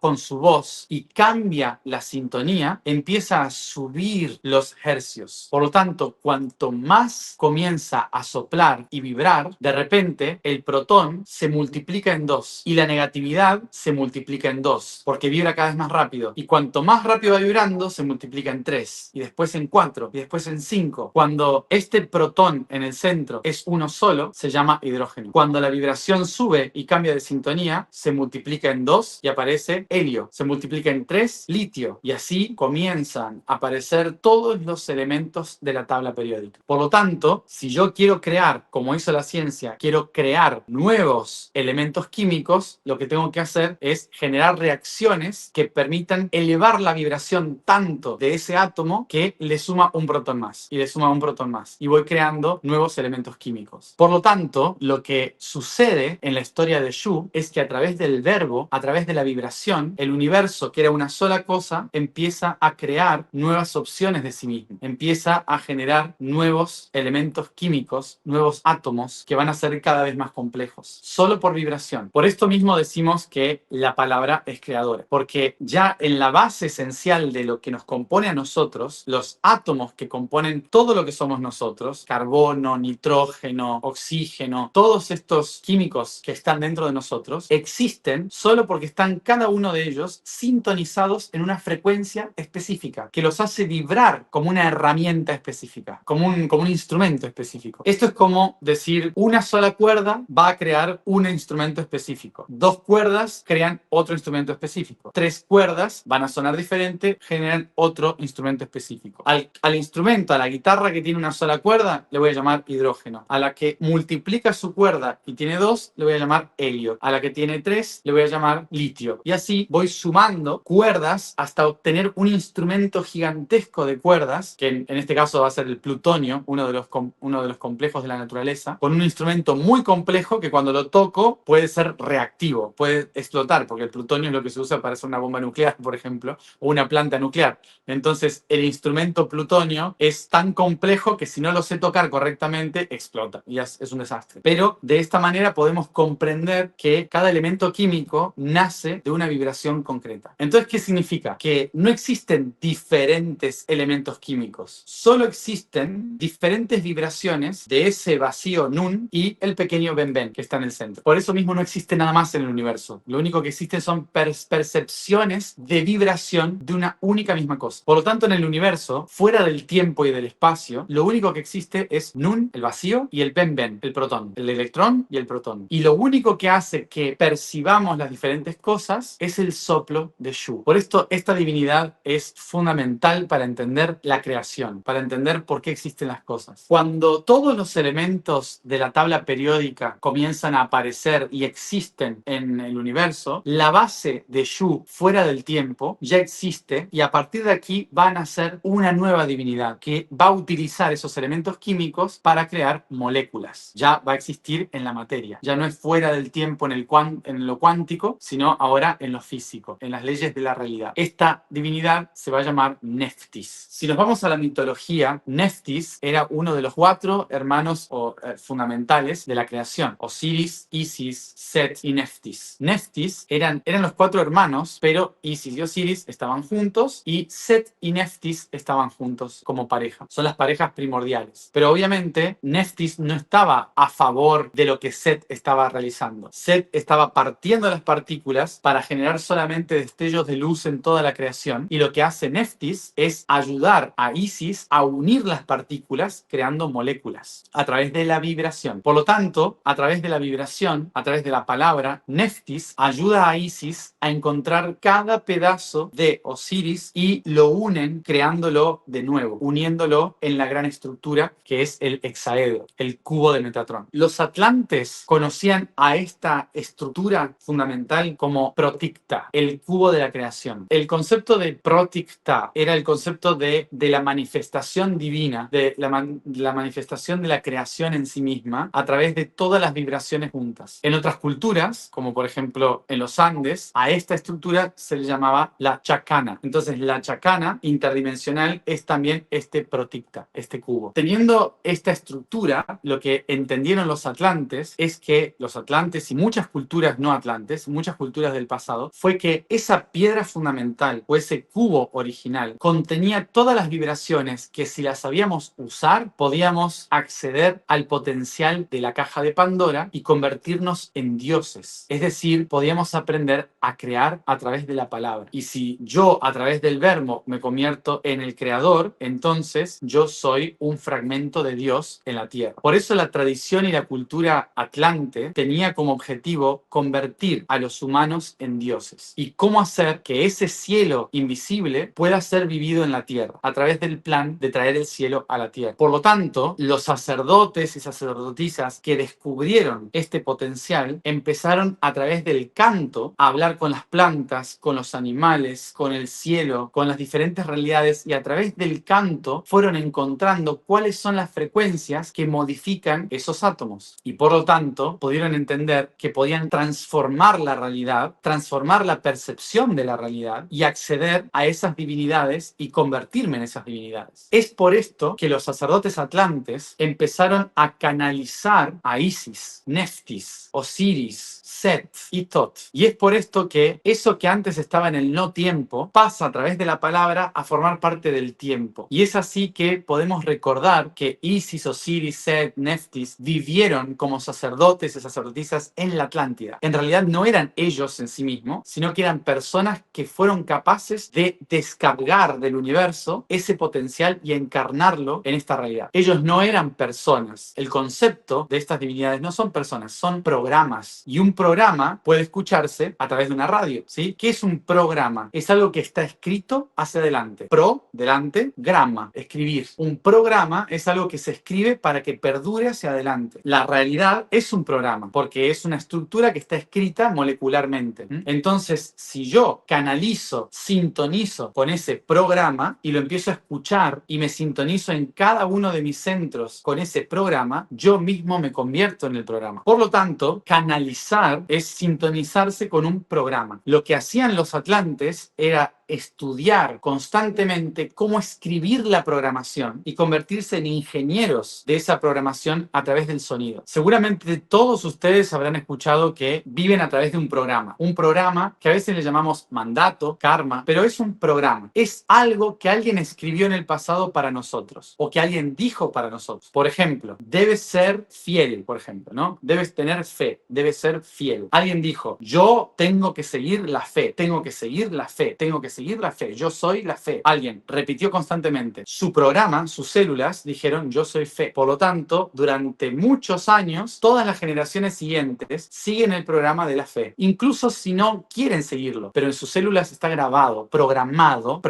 con su voz y cambia la sintonía, empieza a subir los hercios. Por lo tanto, cuanto más comienza a soplar y vibrar, de repente el protón se multiplica en 2 y la negatividad se multiplica en 2 porque vibra cada vez más rápido. Y cuanto más rápido va vibrando, se multiplica en 3 y después en 4 y después en 5. Cuando este protón en el centro es uno solo, se llama hidrógeno. Cuando la vibración sube y cambia de sintonía, se multiplica en 2 y aparece helio, se multiplica en 3, litio, y así comienzan a aparecer todos los elementos de la tabla periódica. Por lo tanto, si yo quiero crear, como hizo la ciencia, quiero crear nuevos elementos químicos, lo que tengo que hacer es generar reacciones que permitan elevar la vibración tanto de ese átomo que le suma un protón más, y le suma un protón más, y voy creando nuevos elementos químicos. Por lo tanto, lo que sucede en la historia de Shu es que a través del verbo, a través de la vibración, vibración, el universo, que era una sola cosa, empieza a crear nuevas opciones de sí mismo. Empieza a generar nuevos elementos químicos, nuevos átomos que van a ser cada vez más complejos, solo por vibración. Por esto mismo decimos que la palabra es creadora, porque ya en la base esencial de lo que nos compone a nosotros, los átomos que componen todo lo que somos nosotros, carbono, nitrógeno, oxígeno, todos estos químicos que están dentro de nosotros, existen solo porque están cada uno de ellos sintonizados en una frecuencia específica, que los hace vibrar como una herramienta específica, como un instrumento específico. Esto es como decir, una sola cuerda va a crear un instrumento específico. Dos cuerdas crean otro instrumento específico. Tres cuerdas van a sonar diferente, generan otro instrumento específico. Al instrumento, a la guitarra que tiene una sola cuerda, le voy a llamar hidrógeno. A la que multiplica su cuerda y tiene dos, le voy a llamar helio. A la que tiene tres, le voy a llamar litio. Y así voy sumando cuerdas hasta obtener un instrumento gigantesco de cuerdas, que en este caso va a ser el plutonio, uno de los complejos de la naturaleza, con un instrumento muy complejo que cuando lo toco puede ser reactivo, puede explotar, porque el plutonio es lo que se usa para hacer una bomba nuclear, por ejemplo, o una planta nuclear. Entonces, el instrumento plutonio es tan complejo que si no lo sé tocar correctamente, explota y es un desastre. Pero de esta manera podemos comprender que cada elemento químico nace de una vibración concreta. Entonces, ¿qué significa? Que no existen diferentes elementos químicos, solo existen diferentes vibraciones de ese vacío nun y el pequeño ben que está en el centro. Por eso mismo no existe nada más en el universo. Lo único que existe son percepciones de vibración de una única misma cosa. Por lo tanto, en el universo, fuera del tiempo y del espacio, lo único que existe es nun, el vacío, y el ben, el protón, el electrón y el protón. Y lo único que hace que percibamos las diferentes cosas es el soplo de Shu. Por esto, esta divinidad es fundamental para entender la creación, para entender por qué existen las cosas. Cuando todos los elementos de la tabla periódica comienzan a aparecer y existen en el universo, la base de Shu fuera del tiempo ya existe y a partir de aquí va a nacer una nueva divinidad que va a utilizar esos elementos químicos para crear moléculas. Ya va a existir en la materia. Ya no es fuera del tiempo en lo cuántico, sino ahora en lo físico, en las leyes de la realidad. Esta divinidad se va a llamar Neftis. Si nos vamos a la mitología, Neftis era uno de los 4 hermanos fundamentales de la creación: Osiris, Isis, Set y Neftis. Neftis eran los 4 hermanos, pero Isis y Osiris estaban juntos y Set y Neftis estaban juntos como pareja. Son las parejas primordiales. Pero obviamente Neftis no estaba a favor de lo que Set estaba realizando. Set estaba partiendo las partículas para generar solamente destellos de luz en toda la creación, y lo que hace Neftis es ayudar a Isis a unir las partículas creando moléculas a través de la vibración. Por lo tanto, a través de la vibración, a través de la palabra, Neftis ayuda a Isis a encontrar cada pedazo de Osiris y lo unen creándolo de nuevo, uniéndolo en la gran estructura que es el hexaedro, el cubo de Metatron. Los atlantes conocían a esta estructura fundamental como Proticta, el cubo de la creación. El concepto de Proticta era el concepto de la manifestación divina, de la manifestación de la creación en sí misma a través de todas las vibraciones juntas. En otras culturas, como por ejemplo en los Andes, a esta estructura se le llamaba la chacana. Entonces la chacana interdimensional es también este Proticta, este cubo. Teniendo esta estructura, lo que entendieron los atlantes es que los atlantes y muchas culturas no atlantes, muchas culturas del pasado, fue que esa piedra fundamental o ese cubo original contenía todas las vibraciones que, si las sabíamos usar, podíamos acceder al potencial de la caja de Pandora y convertirnos en dioses. Es decir, podíamos aprender a crear a través de la palabra. Y si yo a través del verbo me convierto en el creador, entonces yo soy un fragmento de Dios en la tierra. Por eso la tradición y la cultura atlante tenía como objetivo convertir a los humanos en dioses. ¿Y cómo hacer que ese cielo invisible pueda ser vivido en la tierra? A través del plan de traer el cielo a la tierra. Por lo tanto, los sacerdotes y sacerdotisas que descubrieron este potencial empezaron a través del canto a hablar con las plantas, con los animales, con el cielo, con las diferentes realidades, y a través del canto fueron encontrando cuáles son las frecuencias que modifican esos átomos. Y por lo tanto, pudieron entender que podían transformar la realidad, transformar transformar la percepción de la realidad y acceder a esas divinidades y convertirme en esas divinidades. Es por esto que los sacerdotes atlantes empezaron a canalizar a Isis, Neftis, Osiris, Set y Tot. Y es por esto que eso que antes estaba en el no tiempo pasa a través de la palabra a formar parte del tiempo. Y es así que podemos recordar que Isis, Osiris, Set, Neftis vivieron como sacerdotes y sacerdotisas en la Atlántida. En realidad no eran ellos en sí mismos, sino que eran personas que fueron capaces de descargar del universo ese potencial y encarnarlo en esta realidad. Ellos no eran personas. El concepto de estas divinidades no son personas, son programas. Y un programa puede escucharse a través de una radio, ¿sí? ¿Qué es un programa? Es algo que está escrito hacia adelante. Pro, delante, grama, escribir. Un programa es algo que se escribe para que perdure hacia adelante. La realidad es un programa, porque es una estructura que está escrita molecularmente. Entonces, si yo canalizo, sintonizo con ese programa y lo empiezo a escuchar y me sintonizo en cada uno de mis centros con ese programa, yo mismo me convierto en el programa. Por lo tanto, canalizar es sintonizarse con un programa. Lo que hacían los atlantes era estudiar constantemente cómo escribir la programación y convertirse en ingenieros de esa programación a través del sonido. Seguramente todos ustedes habrán escuchado que viven a través de un programa que a veces le llamamos mandato, karma, pero es un programa. Es algo que alguien escribió en el pasado para nosotros o que alguien dijo para nosotros. Por ejemplo, debes ser fiel, por ejemplo, ¿no? Debes tener fe, debes ser fiel. Alguien dijo, yo tengo que seguir la fe, tengo que seguir la fe, tengo que seguir la fe, yo soy la fe. Alguien repitió constantemente. Su programa, sus células dijeron, yo soy fe. Por lo tanto, durante muchos años, todas las generaciones siguientes siguen el programa de la fe. Incluso si no quieren seguirlo, pero en sus células está grabado, programado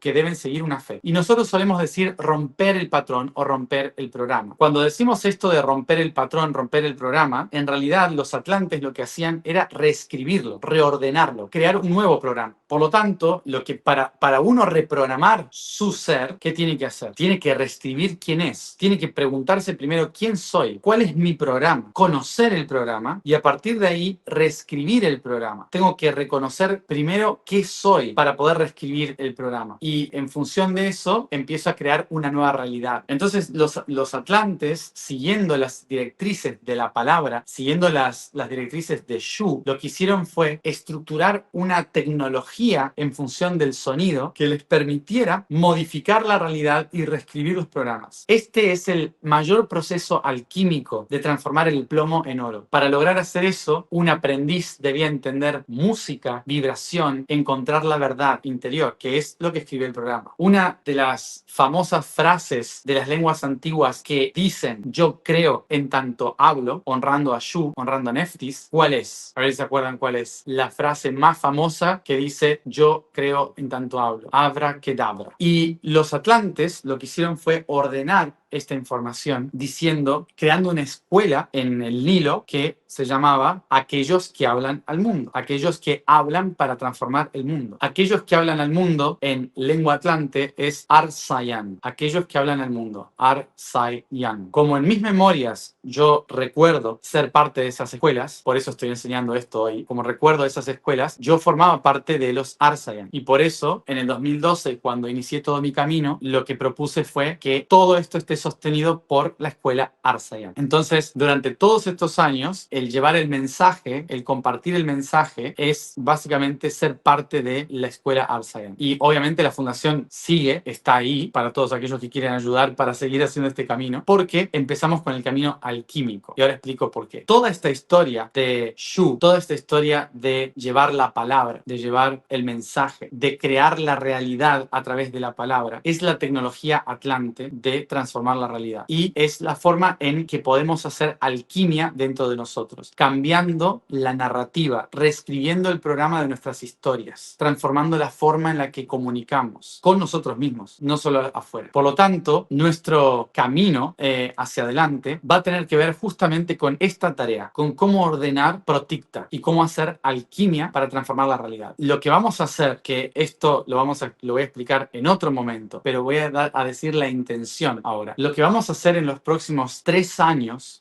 que deben seguir una fe. Y nosotros solemos decir romper el patrón o romper el programa. Cuando decimos esto de romper el patrón, romper el programa, en realidad los atlantes lo que hacían era reescribirlo, reordenarlo, crear un nuevo programa. Por lo tanto, lo que para uno reprogramar su ser, ¿qué tiene que hacer? Tiene que reescribir quién es. Tiene que preguntarse primero quién soy, cuál es mi programa, conocer el programa y a partir de ahí reescribir el programa. Tengo que reconocer primero qué soy para poder reescribir el programa. Y en función de eso, empiezo a crear una nueva realidad. Entonces, los atlantes, siguiendo las directrices de la palabra, siguiendo las directrices de Shu, lo que hicieron fue estructurar una tecnología en función del sonido que les permitiera modificar la realidad y reescribir los programas. Este es el mayor proceso alquímico de transformar el plomo en oro. Para lograr hacer eso, un aprendiz debía entender música, vibración, encontrar la verdad interior, que es lo que escribe el programa. Una de las famosas frases de las lenguas antiguas que dicen yo creo en tanto hablo, honrando a Shu, honrando a Neftis, ¿cuál es? A ver si se acuerdan cuál es. La frase más famosa que dice yo creo en tanto hablo. Abra kedabra. Y los atlantes lo que hicieron fue ordenar esta información diciendo, creando una escuela en el Nilo que se llamaba Aquellos que hablan al mundo, aquellos que hablan para transformar el mundo. Aquellos que hablan al mundo en lengua atlante es Ar-Sayan, aquellos que hablan al mundo, Ar-Sayan. Como en mis memorias yo recuerdo ser parte de esas escuelas, por eso estoy enseñando esto hoy, como recuerdo de esas escuelas, yo formaba parte de los Ar-Sayan y por eso en el 2012 cuando inicié todo mi camino, lo que propuse fue que todo esto esté sostenido por la escuela Ar-Sayan. Entonces, durante todos estos años, el llevar el mensaje, el compartir el mensaje, es básicamente ser parte de la escuela Ar-Sayan. Y obviamente la fundación sigue, está ahí para todos aquellos que quieren ayudar para seguir haciendo este camino, porque empezamos con el camino alquímico. Y ahora explico por qué. Toda esta historia de Shu, toda esta historia de llevar la palabra, de llevar el mensaje, de crear la realidad a través de la palabra, es la tecnología atlante de transformar la realidad. Y es la forma en que podemos hacer alquimia dentro de nosotros, cambiando la narrativa, reescribiendo el programa de nuestras historias, transformando la forma en la que comunicamos con nosotros mismos, no solo afuera. Por lo tanto, nuestro camino hacia adelante va a tener que ver justamente con esta tarea, con cómo ordenar Proticta y cómo hacer alquimia para transformar la realidad. Lo que vamos a hacer, que esto lo voy a explicar en otro momento, pero voy a decir la intención ahora. Lo que vamos a hacer en los próximos 3 años,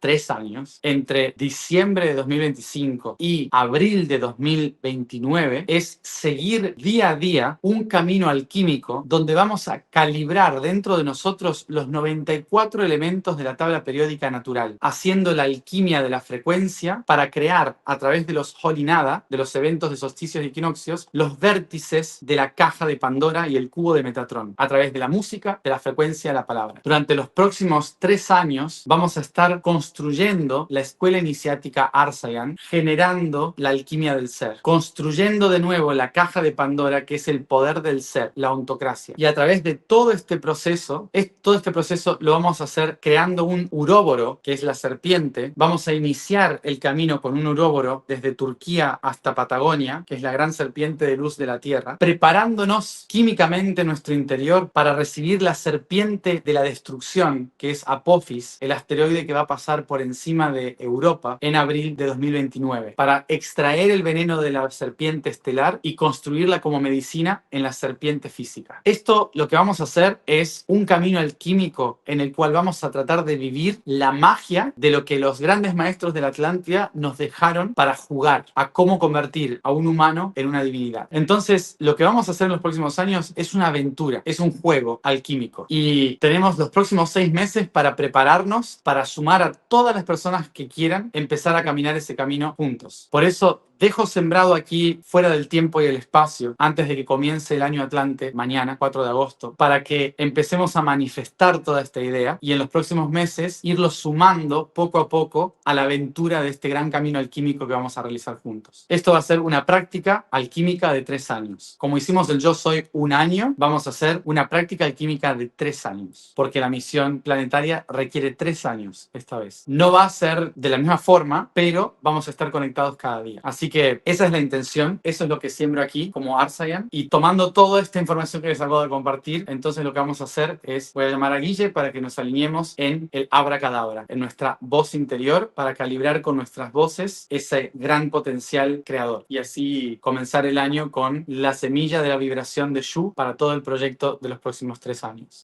entre diciembre diciembre de 2025 y abril de 2029 es seguir día a día un camino alquímico donde vamos a calibrar dentro de nosotros los 94 elementos de la tabla periódica natural, haciendo la alquimia de la frecuencia para crear a través de los Holinada, de los eventos de solsticios y equinoccios, los vértices de la caja de Pandora y el cubo de Metatron, a través de la música, de la frecuencia de la palabra. Durante los próximos 3 años vamos a estar construyendo la escuela iniciática Arsayan, generando la alquimia del ser, construyendo de nuevo la caja de Pandora, que es el poder del ser, la ontocracia. Y a través de todo este proceso lo vamos a hacer creando un uróboro, que es la serpiente. Vamos a iniciar el camino con un uróboro desde Turquía hasta Patagonia, que es la gran serpiente de luz de la Tierra, preparándonos químicamente nuestro interior para recibir la serpiente de la destrucción, que es Apophis, el asteroide que va a pasar por encima de Europa en abril de 2029, para extraer el veneno de la serpiente estelar y construirla como medicina en la serpiente física. Esto lo que vamos a hacer es un camino alquímico en el cual vamos a tratar de vivir la magia de lo que los grandes maestros de la Atlántida nos dejaron para jugar a cómo convertir a un humano en una divinidad. Entonces, lo que vamos a hacer en los próximos años es una aventura, es un juego alquímico. Y tenemos los próximos 6 meses para prepararnos, para sumar a todas las personas que quieran empezar a caminar ese camino juntos. Por eso, dejo sembrado aquí, fuera del tiempo y el espacio, antes de que comience el año Atlante, mañana, 4 de agosto, para que empecemos a manifestar toda esta idea y en los próximos meses irlo sumando poco a poco a la aventura de este gran camino alquímico que vamos a realizar juntos. Esto va a ser una práctica alquímica de 3 años. Como hicimos el Yo Soy un año, vamos a hacer una práctica alquímica de 3 años, porque la misión planetaria requiere 3 años esta vez. No va a ser de la misma forma, pero vamos a estar conectados cada día. Así que esa es la intención, eso es lo que siembro aquí como Arsayan. Y tomando toda esta información que les acabo de compartir, entonces lo que vamos a hacer es, voy a llamar a Guille para que nos alineemos en el abracadabra, en nuestra voz interior, para calibrar con nuestras voces ese gran potencial creador. Y así comenzar el año con la semilla de la vibración de Shu para todo el proyecto de los próximos 3 años.